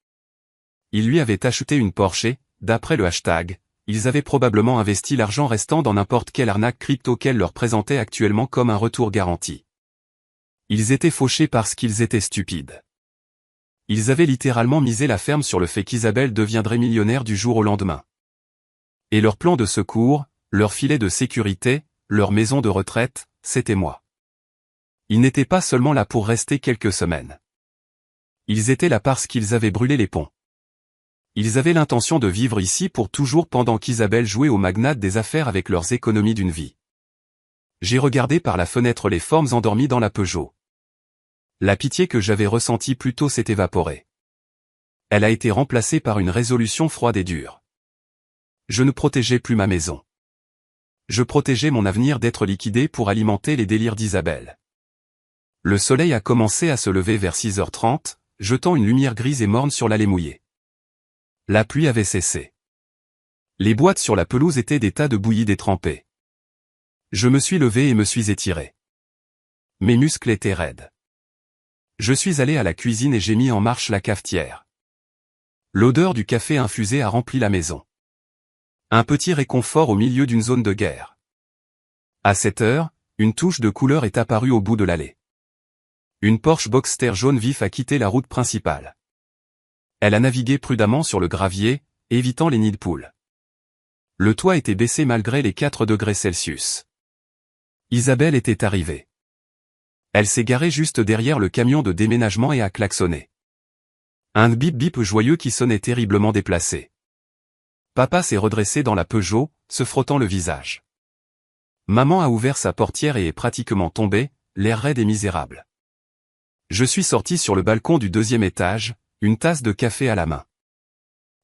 Il lui avait acheté une Porsche et, d'après le hashtag, ils avaient probablement investi l'argent restant dans n'importe quelle arnaque crypto qu'elle leur présentait actuellement comme un retour garanti. Ils étaient fauchés parce qu'ils étaient stupides. Ils avaient littéralement misé la ferme sur le fait qu'Isabelle deviendrait millionnaire du jour au lendemain. Et leur plan de secours, leur filet de sécurité, leur maison de retraite, c'était moi. Ils n'étaient pas seulement là pour rester quelques semaines. Ils étaient là parce qu'ils avaient brûlé les ponts. Ils avaient l'intention de vivre ici pour toujours pendant qu'Isabelle jouait aux magnates des affaires avec leurs économies d'une vie. J'ai regardé par la fenêtre les formes endormies dans la Peugeot. La pitié que j'avais ressentie plus tôt s'est évaporée. Elle a été remplacée par une résolution froide et dure. Je ne protégeais plus ma maison. Je protégeais mon avenir d'être liquidé pour alimenter les délires d'Isabelle. Le soleil a commencé à se lever vers 6h30, jetant une lumière grise et morne sur l'allée mouillée. La pluie avait cessé. Les boîtes sur la pelouse étaient des tas de bouillie détrempés. Je me suis levé et me suis étiré. Mes muscles étaient raides. Je suis allé à la cuisine et j'ai mis en marche la cafetière. L'odeur du café infusé a rempli la maison. Un petit réconfort au milieu d'une zone de guerre. À 7 heures, une touche de couleur est apparue au bout de l'allée. Une Porsche Boxster jaune vif a quitté la route principale. Elle a navigué prudemment sur le gravier, évitant les nids de poules. Le toit était baissé malgré les 4 degrés Celsius. Isabelle était arrivée. Elle s'est garée juste derrière le camion de déménagement et a klaxonné. Un bip-bip joyeux qui sonnait terriblement déplacé. Papa s'est redressé dans la Peugeot, se frottant le visage. Maman a ouvert sa portière et est pratiquement tombée, l'air raide et misérable. Je suis sorti sur le balcon du 2e étage, une tasse de café à la main.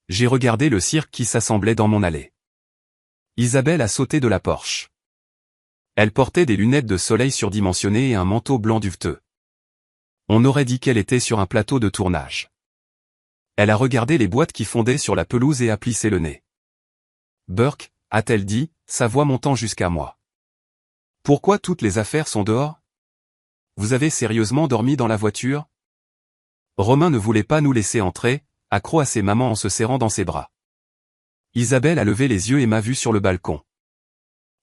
J'ai regardé le cirque qui s'assemblait dans mon allée. Isabelle a sauté de la Porsche. Elle portait des lunettes de soleil surdimensionnées et un manteau blanc duveteux. On aurait dit qu'elle était sur un plateau de tournage. Elle a regardé les boîtes qui fondaient sur la pelouse et a plissé le nez. Burke, a-t-elle dit, sa voix montant jusqu'à moi. Pourquoi toutes les affaires sont dehors? Vous avez sérieusement dormi dans la voiture? Romain ne voulait pas nous laisser entrer, accro à ses mamans en se serrant dans ses bras. Isabelle a levé les yeux et m'a vu sur le balcon.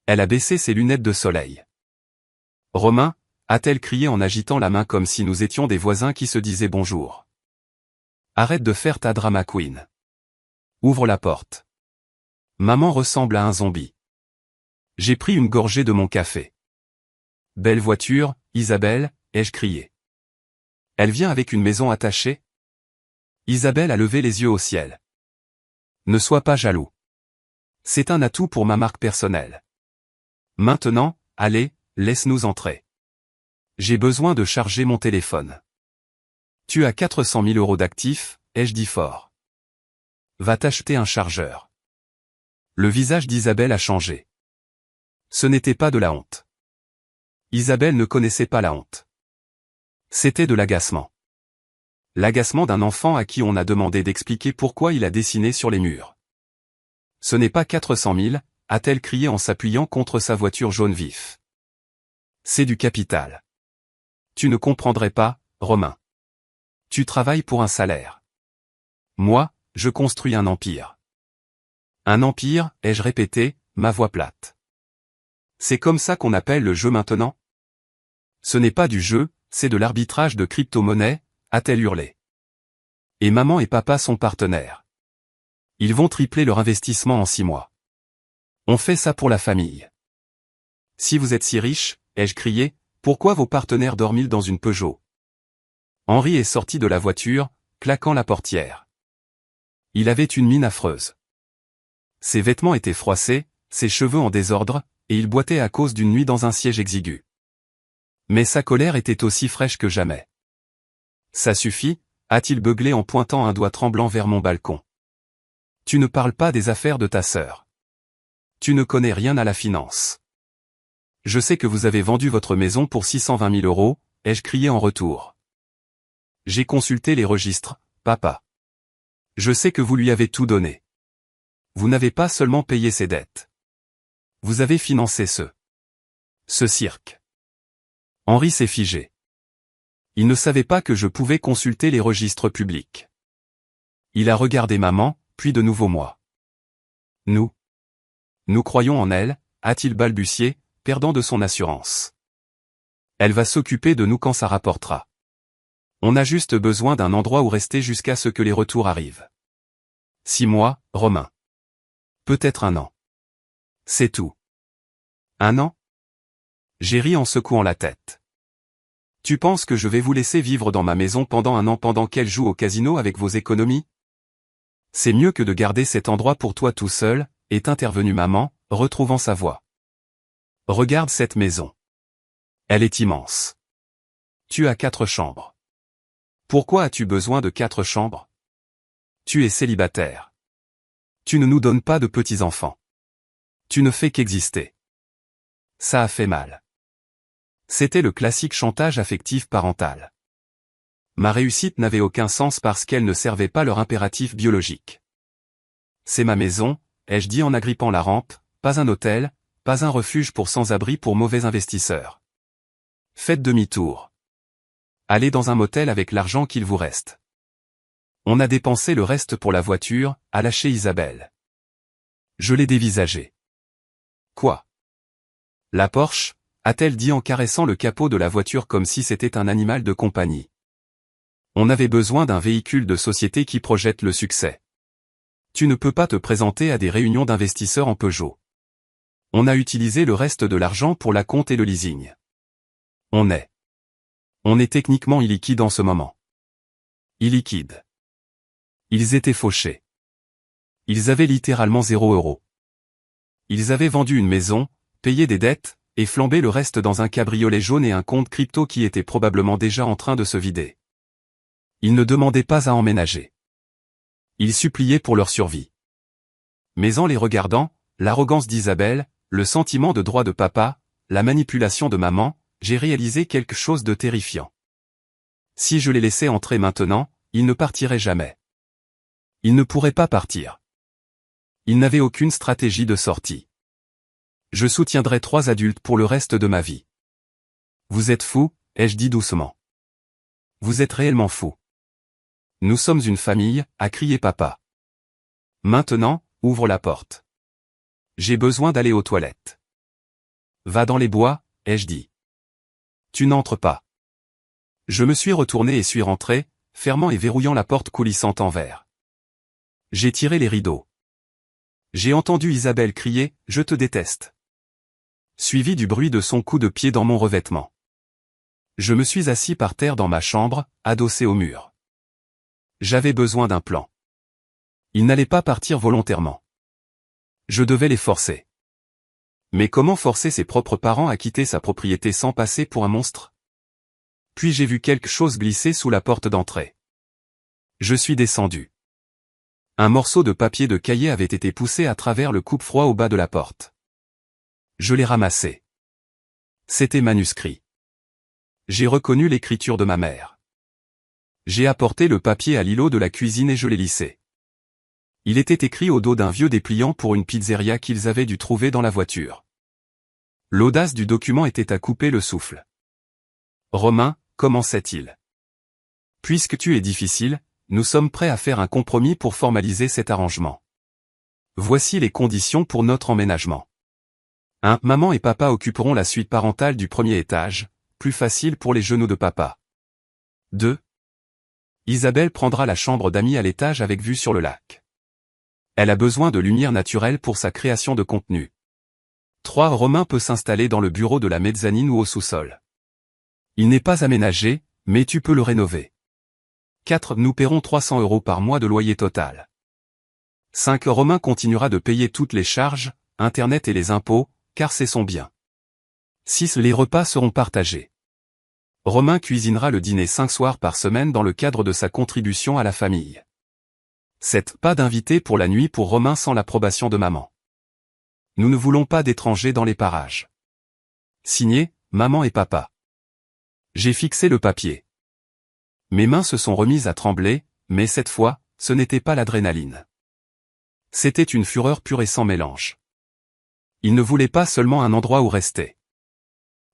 Elle a baissé ses lunettes de soleil. Romain, a-t-elle crié en agitant la main comme si nous étions des voisins qui se disaient bonjour. Arrête de faire ta drama queen. Ouvre la porte. Maman ressemble à un zombie. J'ai pris une gorgée de mon café. Belle voiture, Isabelle, ai-je crié. Elle vient avec une maison attachée? Isabelle a levé les yeux au ciel. Ne sois pas jaloux. C'est un atout pour ma marque personnelle. Maintenant, allez, laisse-nous entrer. J'ai besoin de charger mon téléphone. Tu as 400 000 € d'actifs, ai-je dit fort. Va t'acheter un chargeur. Le visage d'Isabelle a changé. Ce n'était pas de la honte. Isabelle ne connaissait pas la honte. C'était de l'agacement. L'agacement d'un enfant à qui on a demandé d'expliquer pourquoi il a dessiné sur les murs. Ce n'est pas 400 000, a-t-elle crié en s'appuyant contre sa voiture jaune vif. C'est du capital. Tu ne comprendrais pas, Romain. Tu travailles pour un salaire. Moi, je construis un empire. Un empire, ai-je répété, ma voix plate. C'est comme ça qu'on appelle le jeu maintenant? Ce n'est pas du jeu, c'est de l'arbitrage de crypto-monnaie, a-t-elle hurlé. Et maman et papa sont partenaires. Ils vont tripler leur investissement en 6 mois. On fait ça pour la famille. Si vous êtes si riche, ai-je crié, pourquoi vos partenaires dorment-ils dans une Peugeot? Henri est sorti de la voiture, claquant la portière. Il avait une mine affreuse. Ses vêtements étaient froissés, ses cheveux en désordre, et il boitait à cause d'une nuit dans un siège exigu. Mais sa colère était aussi fraîche que jamais. Ça suffit, a-t-il beuglé en pointant un doigt tremblant vers mon balcon. Tu ne parles pas des affaires de ta sœur. Tu ne connais rien à la finance. Je sais que vous avez vendu votre maison pour 620 000 €, ai-je crié en retour. J'ai consulté les registres, papa. Je sais que vous lui avez tout donné. Vous n'avez pas seulement payé ses dettes. Vous avez financé ce cirque. Henri s'est figé. Il ne savait pas que je pouvais consulter les registres publics. Il a regardé maman, puis de nouveau moi. Nous croyons en elle, a-t-il balbutié, perdant de son assurance. Elle va s'occuper de nous quand ça rapportera. On a juste besoin d'un endroit où rester jusqu'à ce que les retours arrivent. 6 mois, Romain. Peut-être 1 an. C'est tout. 1 an? J'ai ri en secouant la tête. Tu penses que je vais vous laisser vivre dans ma maison pendant 1 an pendant qu'elle joue au casino avec vos économies? C'est mieux que de garder cet endroit pour toi tout seul, est intervenue maman, retrouvant sa voix. Regarde cette maison. Elle est immense. Tu as 4 chambres. Pourquoi as-tu besoin de 4 chambres? Tu es célibataire. Tu ne nous donnes pas de petits-enfants. Tu ne fais qu'exister. Ça a fait mal. C'était le classique chantage affectif parental. Ma réussite n'avait aucun sens parce qu'elle ne servait pas leur impératif biologique. C'est ma maison, ai-je dit en agrippant la rampe, pas un hôtel, pas un refuge pour sans-abri pour mauvais investisseurs. Faites demi-tour. Allez dans un motel avec l'argent qu'il vous reste. On a dépensé le reste pour la voiture, a lâché Isabelle. Je l'ai dévisagé. Quoi? La Porsche, a-t-elle dit en caressant le capot de la voiture comme si c'était un animal de compagnie. On avait besoin d'un véhicule de société qui projette le succès. Tu ne peux pas te présenter à des réunions d'investisseurs en Peugeot. On a utilisé le reste de l'argent pour la compte et le leasing. On est techniquement illiquide en ce moment. Illiquide. Ils étaient fauchés. Ils avaient littéralement 0 €. Ils avaient vendu une maison, payé des dettes, et flambé le reste dans un cabriolet jaune et un compte crypto qui était probablement déjà en train de se vider. Ils ne demandaient pas à emménager. Ils suppliaient pour leur survie. Mais en les regardant, l'arrogance d'Isabelle, le sentiment de droit de papa, la manipulation de maman, j'ai réalisé quelque chose de terrifiant. Si je les laissais entrer maintenant, ils ne partiraient jamais. Ils ne pourraient pas partir. Ils n'avaient aucune stratégie de sortie. Je soutiendrai 3 adultes pour le reste de ma vie. Vous êtes fou, ai-je dit doucement. Vous êtes réellement fou. Nous sommes une famille, a crié papa. Maintenant, ouvre la porte. J'ai besoin d'aller aux toilettes. Va dans les bois, ai-je dit. Tu n'entres pas. Je me suis retourné et suis rentré, fermant et verrouillant la porte coulissante en verre. J'ai tiré les rideaux. J'ai entendu Isabelle crier « Je te déteste », suivi du bruit de son coup de pied dans mon revêtement. Je me suis assis par terre dans ma chambre, adossé au mur. J'avais besoin d'un plan. Ils n'allaient pas partir volontairement. Je devais les forcer. Mais comment forcer ses propres parents à quitter sa propriété sans passer pour un monstre? Puis j'ai vu quelque chose glisser sous la porte d'entrée. Je suis descendu. Un morceau de papier de cahier avait été poussé à travers le coupe-froid au bas de la porte. Je l'ai ramassé. C'était manuscrit. J'ai reconnu l'écriture de ma mère. J'ai apporté le papier à l'îlot de la cuisine et je l'ai lissé. Il était écrit au dos d'un vieux dépliant pour une pizzeria qu'ils avaient dû trouver dans la voiture. L'audace du document était à couper le souffle. Romain, commençait-il. Puisque tu es difficile, nous sommes prêts à faire un compromis pour formaliser cet arrangement. Voici les conditions pour notre emménagement. 1. Maman et papa occuperont la suite parentale du premier étage, plus facile pour les genoux de papa. 2. Isabelle prendra la chambre d'amis à l'étage avec vue sur le lac. Elle a besoin de lumière naturelle pour sa création de contenu. 3. Romain peut s'installer dans le bureau de la mezzanine ou au sous-sol. Il n'est pas aménagé, mais tu peux le rénover. 4. Nous paierons 300 € par mois de loyer total. 5. Romain continuera de payer toutes les charges, Internet et les impôts, car c'est son bien. 6. Les repas seront partagés. Romain cuisinera le dîner 5 soirs par semaine dans le cadre de sa contribution à la famille. 7. Pas d'invités pour la nuit pour Romain sans l'approbation de maman. Nous ne voulons pas d'étrangers dans les parages. Signé, maman et papa. J'ai fixé le papier. Mes mains se sont remises à trembler, mais cette fois, ce n'était pas l'adrénaline. C'était une fureur pure et sans mélange. Il ne voulait pas seulement un endroit où rester.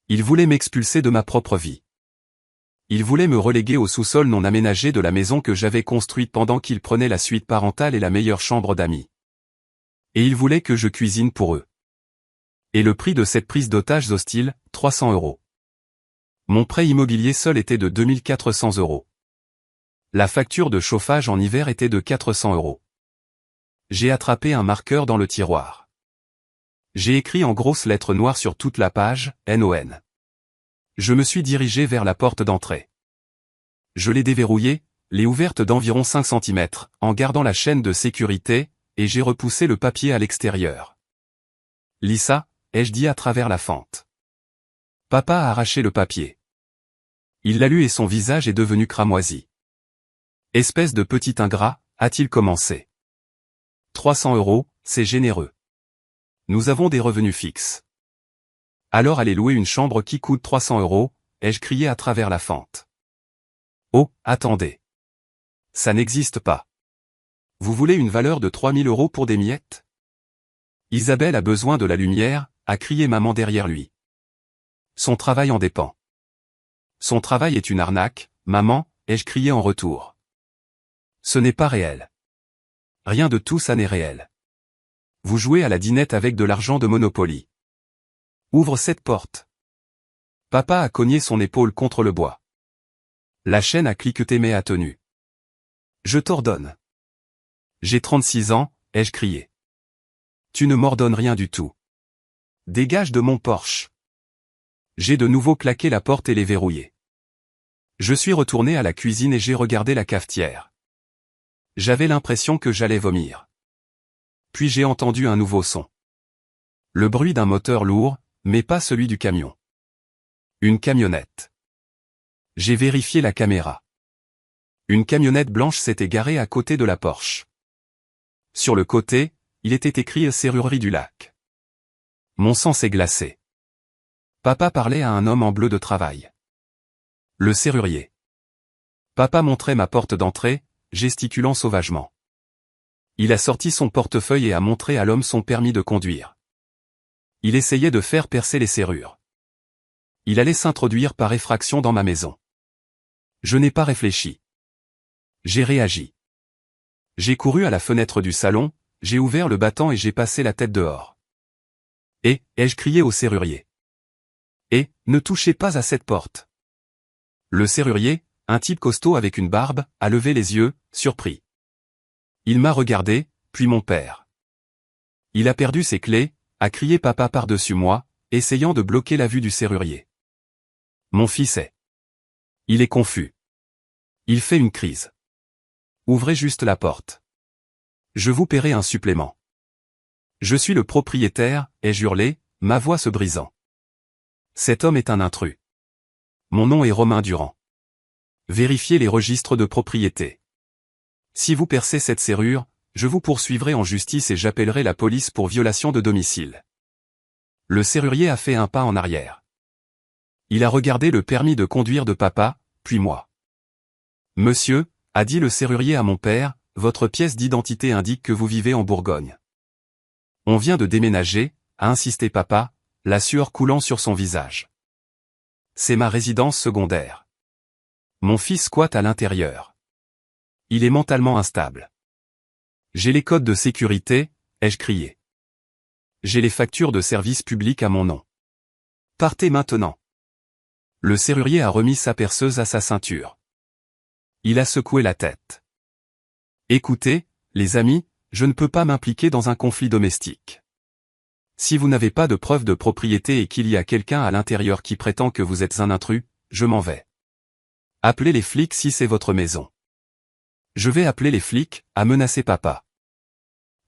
Il voulait m'expulser de ma propre vie. Il voulait me reléguer au sous-sol non aménagé de la maison que j'avais construite pendant qu'il prenait la suite parentale et la meilleure chambre d'amis. Et il voulait que je cuisine pour eux. Et le prix de cette prise d'otages hostile, 300 €. Mon prêt immobilier seul était de 2400 €. La facture de chauffage en hiver était de 400 €. J'ai attrapé un marqueur dans le tiroir. J'ai écrit en grosses lettres noires sur toute la page, NON. Je me suis dirigé vers la porte d'entrée. Je l'ai déverrouillée, l'ai ouverte d'environ 5 cm, en gardant la chaîne de sécurité, et j'ai repoussé le papier à l'extérieur. Lisa, ai-je dit à travers la fente. Papa a arraché le papier. Il l'a lu et son visage est devenu cramoisi. Espèce de petit ingrat, a-t-il commencé. 300 €, c'est généreux. Nous avons des revenus fixes. Alors allez louer une chambre qui coûte 300 €, ai-je crié à travers la fente. Oh, attendez. Ça n'existe pas. Vous voulez une valeur de 3000 € pour des miettes? Isabelle a besoin de la lumière, a crié maman derrière lui. Son travail en dépend. Son travail est une arnaque, maman, ai-je crié en retour. Ce n'est pas réel. Rien de tout ça n'est réel. Vous jouez à la dinette avec de l'argent de Monopoly. Ouvre cette porte. Papa a cogné son épaule contre le bois. La chaîne a cliqueté mais a tenu. Je t'ordonne. J'ai 36 ans, ai-je crié. Tu ne m'ordonnes rien du tout. Dégage de mon Porsche. J'ai de nouveau claqué la porte et les verrouillé. Je suis retourné à la cuisine et j'ai regardé la cafetière. J'avais l'impression que j'allais vomir. Puis j'ai entendu un nouveau son. Le bruit d'un moteur lourd, mais pas celui du camion. Une camionnette. J'ai vérifié la caméra. Une camionnette blanche s'était garée à côté de la Porsche. Sur le côté, il était écrit « Serrurerie du lac ». Mon sang s'est glacé. Papa parlait à un homme en bleu de travail. Le serrurier. Papa montrait ma porte d'entrée, gesticulant sauvagement. Il a sorti son portefeuille et a montré à l'homme son permis de conduire. Il essayait de faire percer les serrures. Il allait s'introduire par effraction dans ma maison. Je n'ai pas réfléchi. J'ai réagi. J'ai couru à la fenêtre du salon, j'ai ouvert le battant et j'ai passé la tête dehors. Et, ai-je crié au serrurier. Et, ne touchez pas à cette porte. Le serrurier, un type costaud avec une barbe, a levé les yeux, surpris. Il m'a regardé, puis mon père. Il a perdu ses clés, a crié papa par-dessus moi, essayant de bloquer la vue du serrurier. Mon fils est. Il est confus. Il fait une crise. Ouvrez juste la porte. Je vous paierai un supplément. Je suis le propriétaire, ai-je hurlé, ma voix se brisant. Cet homme est un intrus. Mon nom est Romain Durand. Vérifiez les registres de propriété. Si vous percez cette serrure, je vous poursuivrai en justice et j'appellerai la police pour violation de domicile. Le serrurier a fait un pas en arrière. Il a regardé le permis de conduire de papa, puis moi. Monsieur, a dit le serrurier à mon père, votre pièce d'identité indique que vous vivez en Bourgogne. On vient de déménager, a insisté papa, la sueur coulant sur son visage. C'est ma résidence secondaire. Mon fils squatte à l'intérieur. Il est mentalement instable. J'ai les codes de sécurité, ai-je crié. J'ai les factures de service public à mon nom. Partez maintenant. Le serrurier a remis sa perceuse à sa ceinture. Il a secoué la tête. Écoutez, les amis, je ne peux pas m'impliquer dans un conflit domestique. Si vous n'avez pas de preuve de propriété et qu'il y a quelqu'un à l'intérieur qui prétend que vous êtes un intrus, je m'en vais. Appelez les flics si c'est votre maison. Je vais appeler les flics, a menacé papa.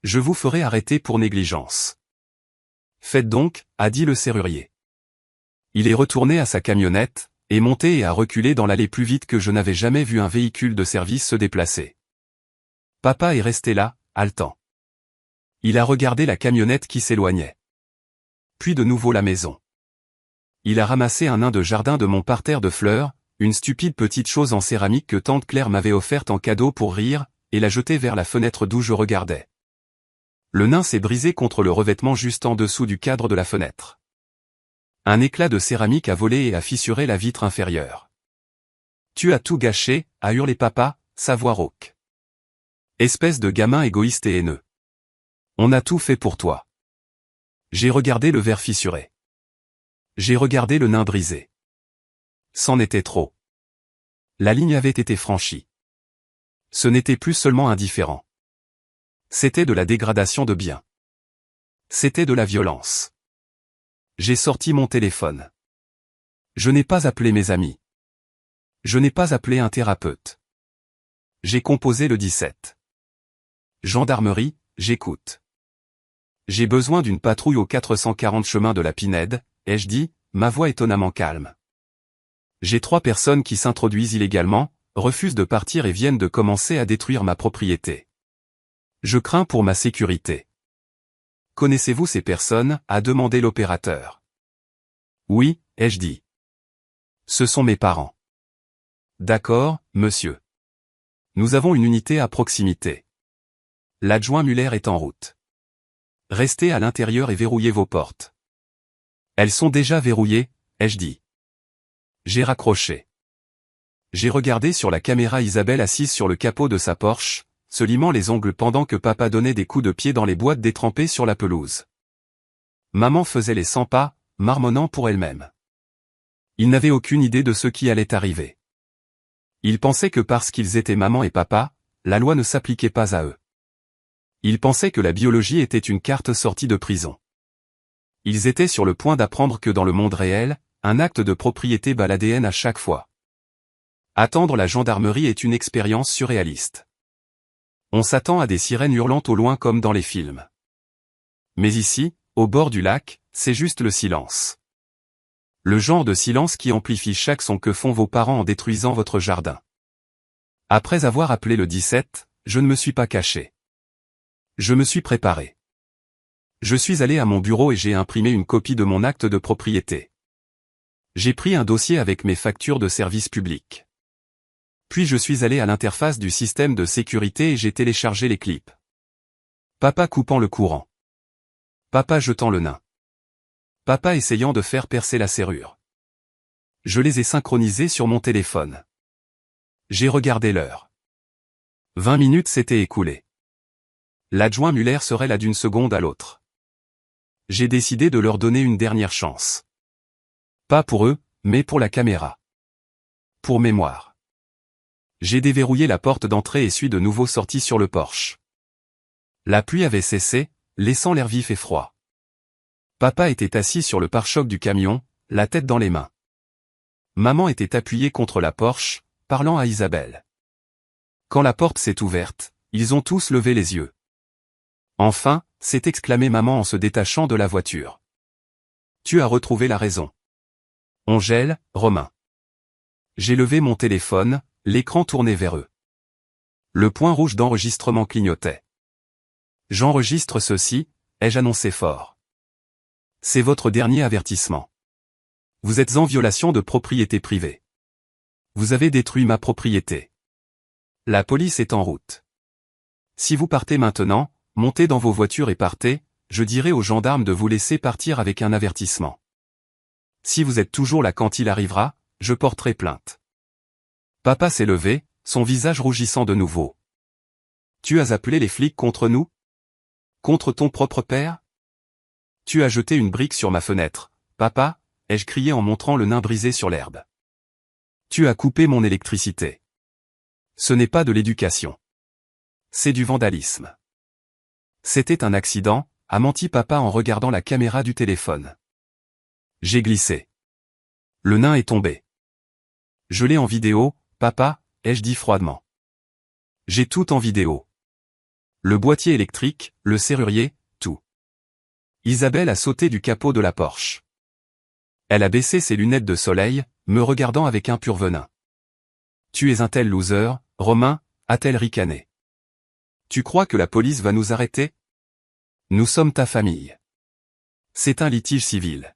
Je vous ferai arrêter pour négligence. Faites donc, a dit le serrurier. Il est retourné à sa camionnette, est monté et a reculé dans l'allée plus vite que je n'avais jamais vu un véhicule de service se déplacer. Papa est resté là, haletant. Il a regardé la camionnette qui s'éloignait. Puis de nouveau la maison. Il a ramassé un nain de jardin de mon parterre de fleurs, une stupide petite chose en céramique que tante Claire m'avait offerte en cadeau pour rire, et l'a jeté vers la fenêtre d'où je regardais. Le nain s'est brisé contre le revêtement juste en dessous du cadre de la fenêtre. Un éclat de céramique a volé et a fissuré la vitre inférieure. Tu as tout gâché, a hurlé papa, sa voix rauque. Espèce de gamin égoïste et haineux. On a tout fait pour toi. J'ai regardé le verre fissuré. J'ai regardé le nain brisé. C'en était trop. La ligne avait été franchie. Ce n'était plus seulement indifférent. C'était de la dégradation de biens. C'était de la violence. J'ai sorti mon téléphone. Je n'ai pas appelé mes amis. Je n'ai pas appelé un thérapeute. J'ai composé le 17. Gendarmerie, j'écoute. J'ai besoin d'une patrouille au 440 chemin de la Pinède, ai-je dit, ma voix étonnamment calme. J'ai 3 personnes qui s'introduisent illégalement, refusent de partir et viennent de commencer à détruire ma propriété. Je crains pour ma sécurité. Connaissez-vous ces personnes, a demandé l'opérateur. Oui, ai-je dit. Ce sont mes parents. D'accord, monsieur. Nous avons une unité à proximité. L'adjoint Muller est en route. Restez à l'intérieur et verrouillez vos portes. Elles sont déjà verrouillées, ai-je dit. J'ai raccroché. J'ai regardé sur la caméra Isabelle assise sur le capot de sa Porsche, se limant les ongles pendant que papa donnait des coups de pied dans les boîtes détrempées sur la pelouse. Maman faisait les 100 pas, marmonnant pour elle-même. Ils n'avaient aucune idée de ce qui allait arriver. Ils pensaient que parce qu'ils étaient maman et papa, la loi ne s'appliquait pas à eux. Ils pensaient que la biologie était une carte sortie de prison. Ils étaient sur le point d'apprendre que dans le monde réel, un acte de propriété bat l'ADN à chaque fois. Attendre la gendarmerie est une expérience surréaliste. On s'attend à des sirènes hurlantes au loin comme dans les films. Mais ici, au bord du lac, c'est juste le silence. Le genre de silence qui amplifie chaque son que font vos parents en détruisant votre jardin. Après avoir appelé le 17, je ne me suis pas caché. Je me suis préparé. Je suis allé à mon bureau et j'ai imprimé une copie de mon acte de propriété. J'ai pris un dossier avec mes factures de service public. Puis je suis allé à l'interface du système de sécurité et j'ai téléchargé les clips. Papa coupant le courant. Papa jetant le nain. Papa essayant de faire percer la serrure. Je les ai synchronisés sur mon téléphone. J'ai regardé l'heure. 20 minutes s'étaient écoulées. L'adjoint Muller serait là d'une seconde à l'autre. J'ai décidé de leur donner une dernière chance. Pas pour eux, mais pour la caméra. Pour mémoire. J'ai déverrouillé la porte d'entrée et suis de nouveau sorti sur le porche. La pluie avait cessé, laissant l'air vif et froid. Papa était assis sur le pare-choc du camion, la tête dans les mains. Maman était appuyée contre la porche, parlant à Isabelle. Quand la porte s'est ouverte, ils ont tous levé les yeux. Enfin, s'est exclamé maman en se détachant de la voiture. Tu as retrouvé la raison. On gèle, Romain. J'ai levé mon téléphone, l'écran tourné vers eux. Le point rouge d'enregistrement clignotait. J'enregistre ceci, ai-je annoncé fort. C'est votre dernier avertissement. Vous êtes en violation de propriété privée. Vous avez détruit ma propriété. La police est en route. Si vous partez maintenant, montez dans vos voitures et partez, je dirai aux gendarmes de vous laisser partir avec un avertissement. Si vous êtes toujours là quand il arrivera, je porterai plainte. Papa s'est levé, son visage rougissant de nouveau. Tu as appelé les flics contre nous? Contre ton propre père? Tu as jeté une brique sur ma fenêtre, papa, ai-je crié en montrant le nain brisé sur l'herbe. Tu as coupé mon électricité. Ce n'est pas de l'éducation. C'est du vandalisme. C'était un accident, a menti papa en regardant la caméra du téléphone. J'ai glissé. Le nain est tombé. Je l'ai en vidéo, papa, ai-je dit froidement. J'ai tout en vidéo. Le boîtier électrique, le serrurier, tout. Isabelle a sauté du capot de la Porsche. Elle a baissé ses lunettes de soleil, me regardant avec un pur venin. Tu es un tel loser, Romain, a-t-elle ricané. Tu crois que la police va nous arrêter? Nous sommes ta famille. C'est un litige civil.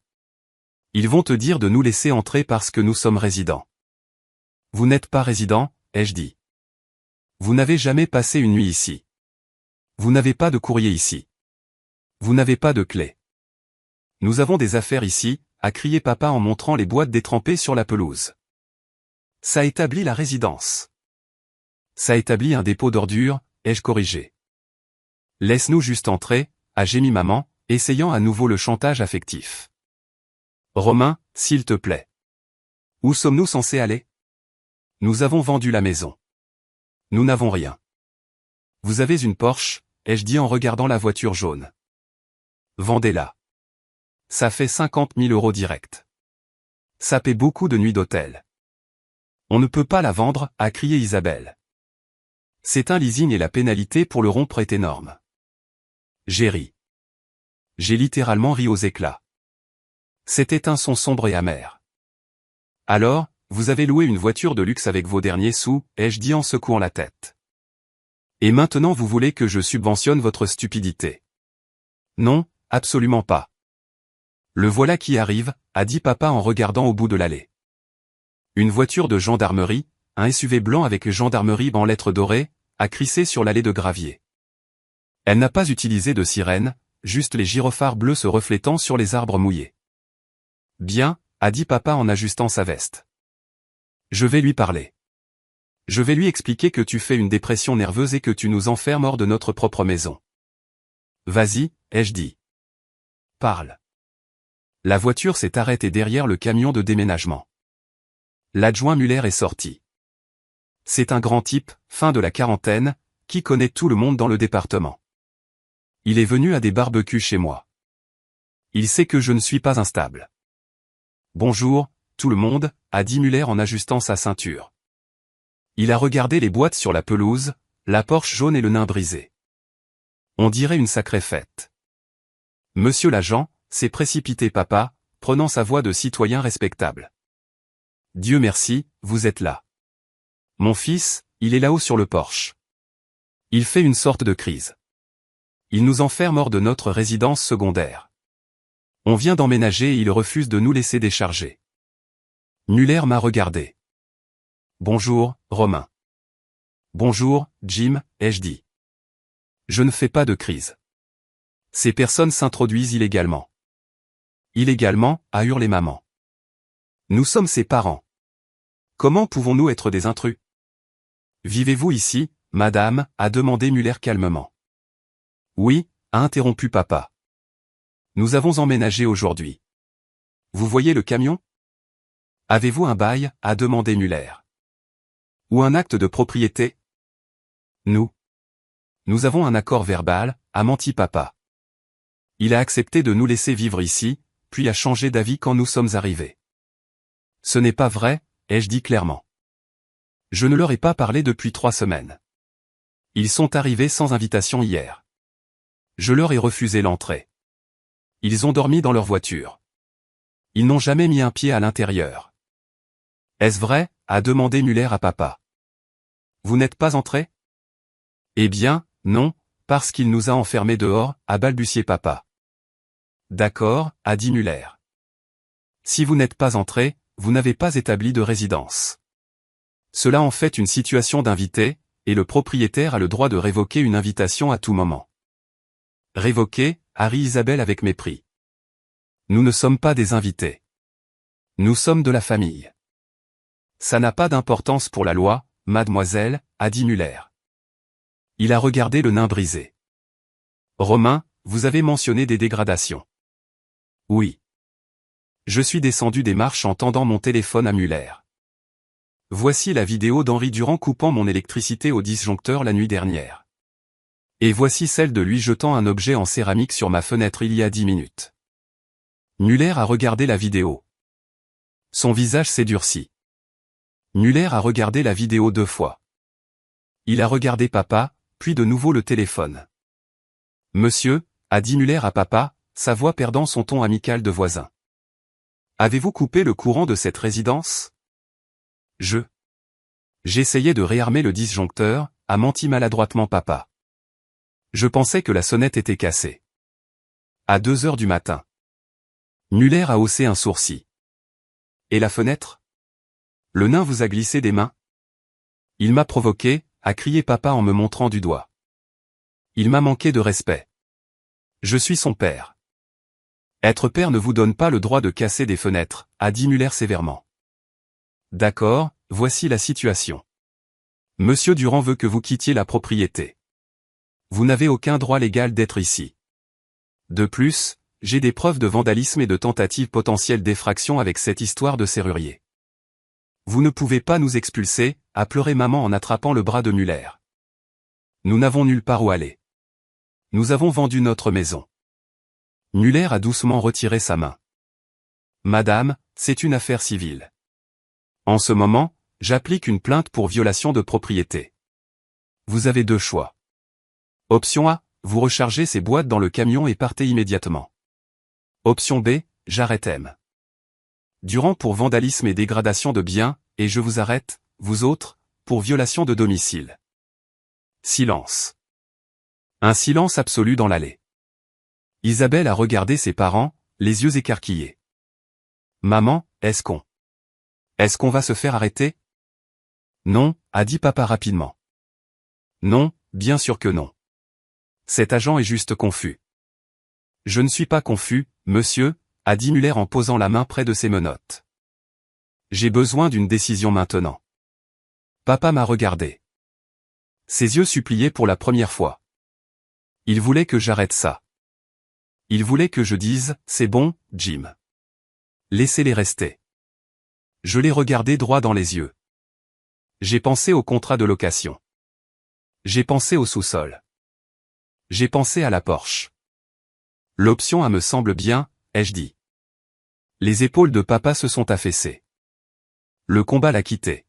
Ils vont te dire de nous laisser entrer parce que nous sommes résidents. Vous n'êtes pas résident, ai-je dit. Vous n'avez jamais passé une nuit ici. Vous n'avez pas de courrier ici. Vous n'avez pas de clé. Nous avons des affaires ici, a crié papa en montrant les boîtes détrempées sur la pelouse. Ça établit la résidence. Ça établit un dépôt d'ordures, ai-je corrigé. Laisse-nous juste entrer, a gémi maman, essayant à nouveau le chantage affectif. Romain, s'il te plaît. Où sommes-nous censés aller? Nous avons vendu la maison. Nous n'avons rien. Vous avez une Porsche, ai-je dit en regardant la voiture jaune. Vendez-la. Ça fait 50 000 € direct. Ça paie beaucoup de nuits d'hôtel. On ne peut pas la vendre, a crié Isabelle. C'est un leasing et la pénalité pour le rompre est énorme. J'ai ri. J'ai littéralement ri aux éclats. C'était un son sombre et amer. Alors, vous avez loué une voiture de luxe avec vos derniers sous, ai-je dit en secouant la tête. Et maintenant vous voulez que je subventionne votre stupidité. Non, absolument pas. Le voilà qui arrive, a dit papa en regardant au bout de l'allée. Une voiture de gendarmerie, un SUV blanc avec gendarmerie en lettres dorées, a crissé sur l'allée de gravier. Elle n'a pas utilisé de sirène, juste les gyrophares bleus se reflétant sur les arbres mouillés. Bien, a dit papa en ajustant sa veste. Je vais lui parler. Je vais lui expliquer que tu fais une dépression nerveuse et que tu nous enfermes hors de notre propre maison. Vas-y, ai-je dit. Parle. La voiture s'est arrêtée derrière le camion de déménagement. L'adjoint Muller est sorti. C'est un grand type, fin de la quarantaine, qui connaît tout le monde dans le département. Il est venu à des barbecues chez moi. Il sait que je ne suis pas instable. Bonjour, tout le monde, a dit Muller en ajustant sa ceinture. Il a regardé les boîtes sur la pelouse, la Porsche jaune et le nain brisé. On dirait une sacrée fête. Monsieur l'agent, s'est précipité papa, prenant sa voix de citoyen respectable. Dieu merci, vous êtes là. Mon fils, il est là-haut sur le porche. Il fait une sorte de crise. Il nous enferme hors de notre résidence secondaire. On vient d'emménager et il refuse de nous laisser décharger. Muller m'a regardé. Bonjour, Romain. Bonjour, Jim, ai-je dit. Je ne fais pas de crise. Ces personnes s'introduisent illégalement. Illégalement, a hurlé maman. Nous sommes ses parents. Comment pouvons-nous être des intrus? Vivez-vous ici, madame, a demandé Muller calmement. Oui, a interrompu papa. Nous avons emménagé aujourd'hui. Vous voyez le camion? Avez-vous un bail, a demandé Muller. Ou un acte de propriété? Nous avons un accord verbal, a menti papa. Il a accepté de nous laisser vivre ici, puis a changé d'avis quand nous sommes arrivés. Ce n'est pas vrai, ai-je dit clairement. Je ne leur ai pas parlé depuis 3 semaines. Ils sont arrivés sans invitation hier. Je leur ai refusé l'entrée. Ils ont dormi dans leur voiture. Ils n'ont jamais mis un pied à l'intérieur. Est-ce vrai, a demandé Muller à papa. Vous n'êtes pas entré? Eh bien, non, parce qu'il nous a enfermés dehors, a balbutié papa. D'accord, a dit Muller. Si vous n'êtes pas entré, vous n'avez pas établi de résidence. Cela en fait une situation d'invité, et le propriétaire a le droit de révoquer une invitation à tout moment. Révoquer, a ri Isabelle avec mépris. Nous ne sommes pas des invités. Nous sommes de la famille. Ça n'a pas d'importance pour la loi, mademoiselle, a dit Muller. Il a regardé le nain brisé. Romain, vous avez mentionné des dégradations. Oui. Je suis descendu des marches en tendant mon téléphone à Muller. Voici la vidéo d'Henri Durand coupant mon électricité au disjoncteur la nuit dernière. Et voici celle de lui jetant un objet en céramique sur ma fenêtre il y a 10 minutes. Muller a regardé la vidéo. Son visage s'est durci. Muller a regardé la vidéo 2 fois. Il a regardé papa, puis de nouveau le téléphone. Monsieur, a dit Muller à papa, sa voix perdant son ton amical de voisin. Avez-vous coupé le courant de cette résidence? J'essayais de réarmer le disjoncteur, a menti maladroitement papa. Je pensais que la sonnette était cassée. À 2 heures du matin. Muller a haussé un sourcil. Et la fenêtre? Le nain vous a glissé des mains? Il m'a provoqué, a crié papa en me montrant du doigt. Il m'a manqué de respect. Je suis son père. Être père ne vous donne pas le droit de casser des fenêtres, a dit Muller sévèrement. D'accord, voici la situation. Monsieur Durand veut que vous quittiez la propriété. Vous n'avez aucun droit légal d'être ici. De plus, j'ai des preuves de vandalisme et de tentative potentielle d'effraction avec cette histoire de serrurier. Vous ne pouvez pas nous expulser, a pleuré maman en attrapant le bras de Muller. Nous n'avons nulle part où aller. Nous avons vendu notre maison. Muller a doucement retiré sa main. Madame, c'est une affaire civile. En ce moment, j'applique une plainte pour violation de propriété. Vous avez 2 choix. Option A, vous rechargez ces boîtes dans le camion et partez immédiatement. Option B, j'arrête M. Durand pour vandalisme et dégradation de biens, et je vous arrête, vous autres, pour violation de domicile. Silence. Un silence absolu dans l'allée. Isabelle a regardé ses parents, les yeux écarquillés. Maman, est-ce qu'on va se faire arrêter? Non, a dit papa rapidement. Non, bien sûr que non. Cet agent est juste confus. Je ne suis pas confus, monsieur, a dit Muller en posant la main près de ses menottes. J'ai besoin d'une décision maintenant. Papa m'a regardé. Ses yeux suppliaient pour la première fois. Il voulait que j'arrête ça. Il voulait que je dise, c'est bon, Jim. Laissez-les rester. Je l'ai regardé droit dans les yeux. J'ai pensé au contrat de location. J'ai pensé au sous-sol. J'ai pensé à la Porsche. L'option A me semble bien, ai-je dit. Les épaules de papa se sont affaissées. Le combat l'a quitté.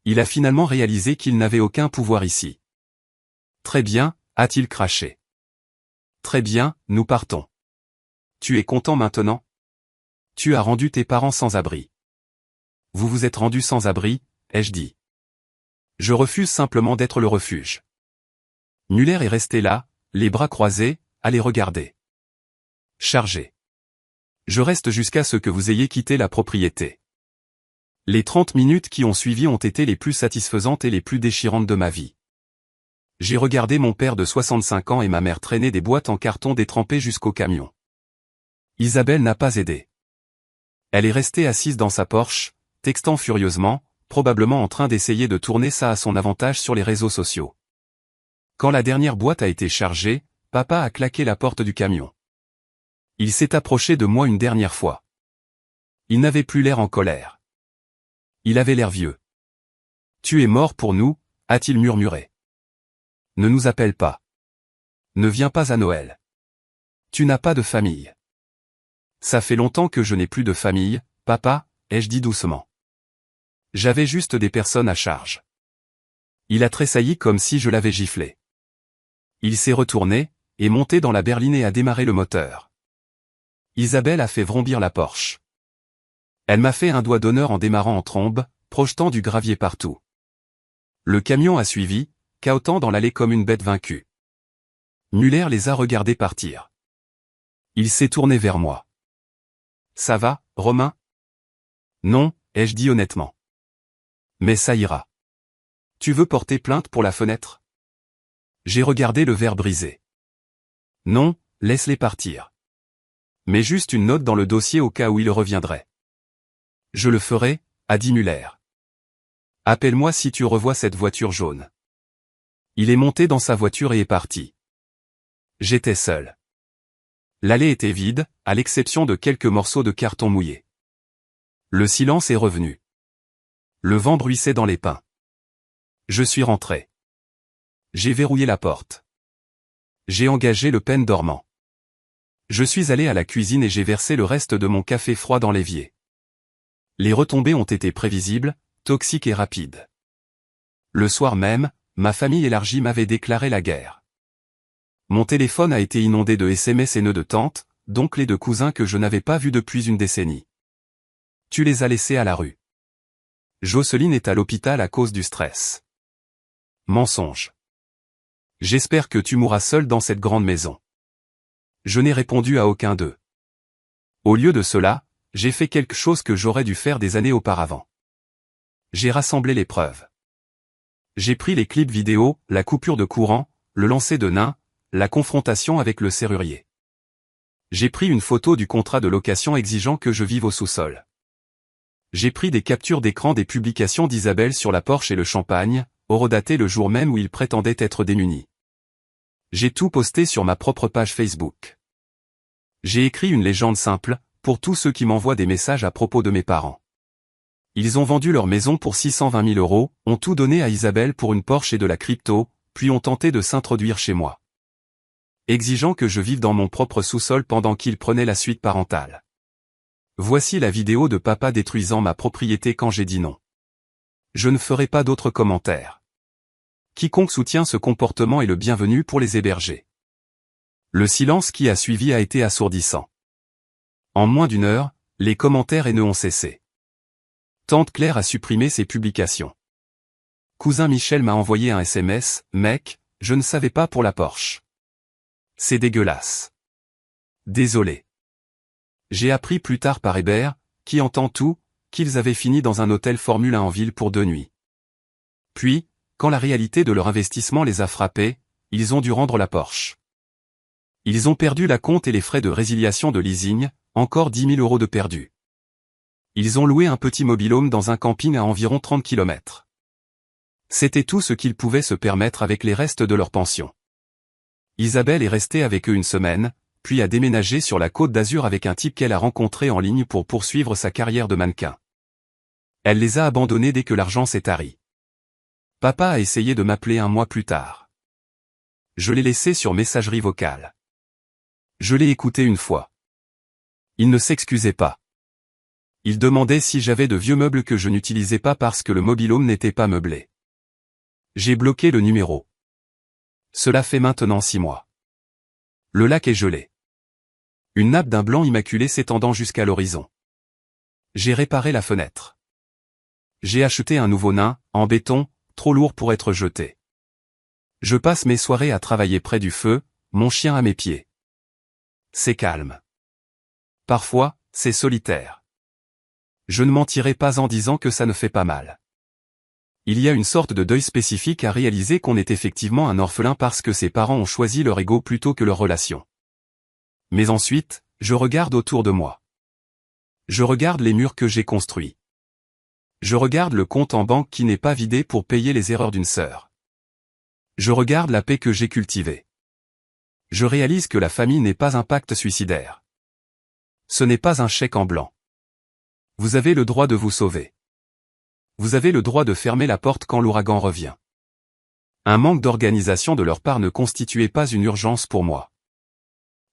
Il a finalement réalisé qu'il n'avait aucun pouvoir ici. Très bien, a-t-il craché. Très bien, nous partons. Tu es content maintenant? Tu as rendu tes parents sans abri. Vous vous êtes rendus sans abri, ai-je dit. Je refuse simplement d'être le refuge. Muller est resté là, les bras croisés, à les regarder. Chargé. Je reste jusqu'à ce que vous ayez quitté la propriété. Les 30 minutes qui ont suivi ont été les plus satisfaisantes et les plus déchirantes de ma vie. J'ai regardé mon père de 65 ans et ma mère traîner des boîtes en carton détrempées jusqu'au camion. Isabelle n'a pas aidé. Elle est restée assise dans sa Porsche, textant furieusement, probablement en train d'essayer de tourner ça à son avantage sur les réseaux sociaux. Quand la dernière boîte a été chargée, papa a claqué la porte du camion. Il s'est approché de moi une dernière fois. Il n'avait plus l'air en colère. Il avait l'air vieux. « Tu es mort pour nous », a-t-il murmuré. « Ne nous appelle pas. Ne viens pas à Noël. Tu n'as pas de famille. »« Ça fait longtemps que je n'ai plus de famille, papa », ai-je dit doucement. J'avais juste des personnes à charge. Il a tressailli comme si je l'avais giflé. Il s'est retourné, est monté dans la berline et a démarré le moteur. Isabelle a fait vrombir la Porsche. Elle m'a fait un doigt d'honneur en démarrant en trombe, projetant du gravier partout. Le camion a suivi, cahotant dans l'allée comme une bête vaincue. Muller les a regardés partir. Il s'est tourné vers moi. « Ça va, Romain ?»« Non », ai-je dit honnêtement. « Mais ça ira. Tu veux porter plainte pour la fenêtre ?» J'ai regardé le verre brisé. « Non, laisse-les partir. Mais juste une note dans le dossier au cas où il reviendrait. »« Je le ferai », a dit Muller. « Appelle-moi si tu revois cette voiture jaune. » Il est monté dans sa voiture et est parti. J'étais seul. L'allée était vide, à l'exception de quelques morceaux de carton mouillé. Le silence est revenu. Le vent bruissait dans les pins. Je suis rentré. J'ai verrouillé la porte. J'ai engagé le pêne dormant. Je suis allé à la cuisine et j'ai versé le reste de mon café froid dans l'évier. Les retombées ont été prévisibles, toxiques et rapides. Le soir même, ma famille élargie m'avait déclaré la guerre. Mon téléphone a été inondé de SMS haineux de tantes, d'oncles et de cousins que je n'avais pas vus depuis une décennie. Tu les as laissés à la rue. Jocelyne est à l'hôpital à cause du stress. Mensonge. J'espère que tu mourras seul dans cette grande maison. Je n'ai répondu à aucun d'eux. Au lieu de cela, j'ai fait quelque chose que j'aurais dû faire des années auparavant. J'ai rassemblé les preuves. J'ai pris les clips vidéo, la coupure de courant, le lancer de nain, la confrontation avec le serrurier. J'ai pris une photo du contrat de location exigeant que je vive au sous-sol. J'ai pris des captures d'écran des publications d'Isabelle sur la Porsche et le champagne, horodatées le jour même où il prétendait être démuni. J'ai tout posté sur ma propre page Facebook. J'ai écrit une légende simple, pour tous ceux qui m'envoient des messages à propos de mes parents. Ils ont vendu leur maison pour 620 000 €, ont tout donné à Isabelle pour une Porsche et de la crypto, puis ont tenté de s'introduire chez moi. Exigeant que je vive dans mon propre sous-sol pendant qu'ils prenaient la suite parentale. Voici la vidéo de papa détruisant ma propriété quand j'ai dit non. Je ne ferai pas d'autres commentaires. Quiconque soutient ce comportement est le bienvenu pour les héberger. Le silence qui a suivi a été assourdissant. En moins d'une heure, les commentaires haineux ont cessé. Tante Claire a supprimé ses publications. Cousin Michel m'a envoyé un SMS, « Mec, je ne savais pas pour la Porsche. C'est dégueulasse. Désolé. » J'ai appris plus tard par Hébert, qui entend tout, qu'ils avaient fini dans un hôtel Formule 1 en ville pour 2 nuits. Puis, quand la réalité de leur investissement les a frappés, ils ont dû rendre la Porsche. Ils ont perdu la compte et les frais de résiliation de leasing, encore 10 000 € de perdus. Ils ont loué un petit mobil-home dans un camping à environ 30 km. C'était tout ce qu'ils pouvaient se permettre avec les restes de leur pension. Isabelle est restée avec eux une semaine, puis a déménagé sur la Côte d'Azur avec un type qu'elle a rencontré en ligne pour poursuivre sa carrière de mannequin. Elle les a abandonnés dès que l'argent s'est tari. Papa a essayé de m'appeler un mois plus tard. Je l'ai laissé sur messagerie vocale. Je l'ai écouté une fois. Il ne s'excusait pas. Il demandait si j'avais de vieux meubles que je n'utilisais pas parce que le mobil-home n'était pas meublé. J'ai bloqué le numéro. Cela fait maintenant 6 mois. Le lac est gelé. Une nappe d'un blanc immaculé s'étendant jusqu'à l'horizon. J'ai réparé la fenêtre. J'ai acheté un nouveau nain, en béton, trop lourd pour être jeté. Je passe mes soirées à travailler près du feu, mon chien à mes pieds. C'est calme. Parfois, c'est solitaire. Je ne mentirai pas en disant que ça ne fait pas mal. Il y a une sorte de deuil spécifique à réaliser qu'on est effectivement un orphelin parce que ses parents ont choisi leur ego plutôt que leur relation. Mais ensuite, je regarde autour de moi. Je regarde les murs que j'ai construits. Je regarde le compte en banque qui n'est pas vidé pour payer les erreurs d'une sœur. Je regarde la paix que j'ai cultivée. Je réalise que la famille n'est pas un pacte suicidaire. Ce n'est pas un chèque en blanc. Vous avez le droit de vous sauver. Vous avez le droit de fermer la porte quand l'ouragan revient. Un manque d'organisation de leur part ne constituait pas une urgence pour moi.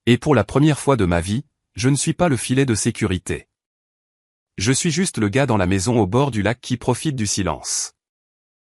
Et pour la première fois de ma vie, je ne suis pas le filet de sécurité. Je suis juste le gars dans la maison au bord du lac qui profite du silence.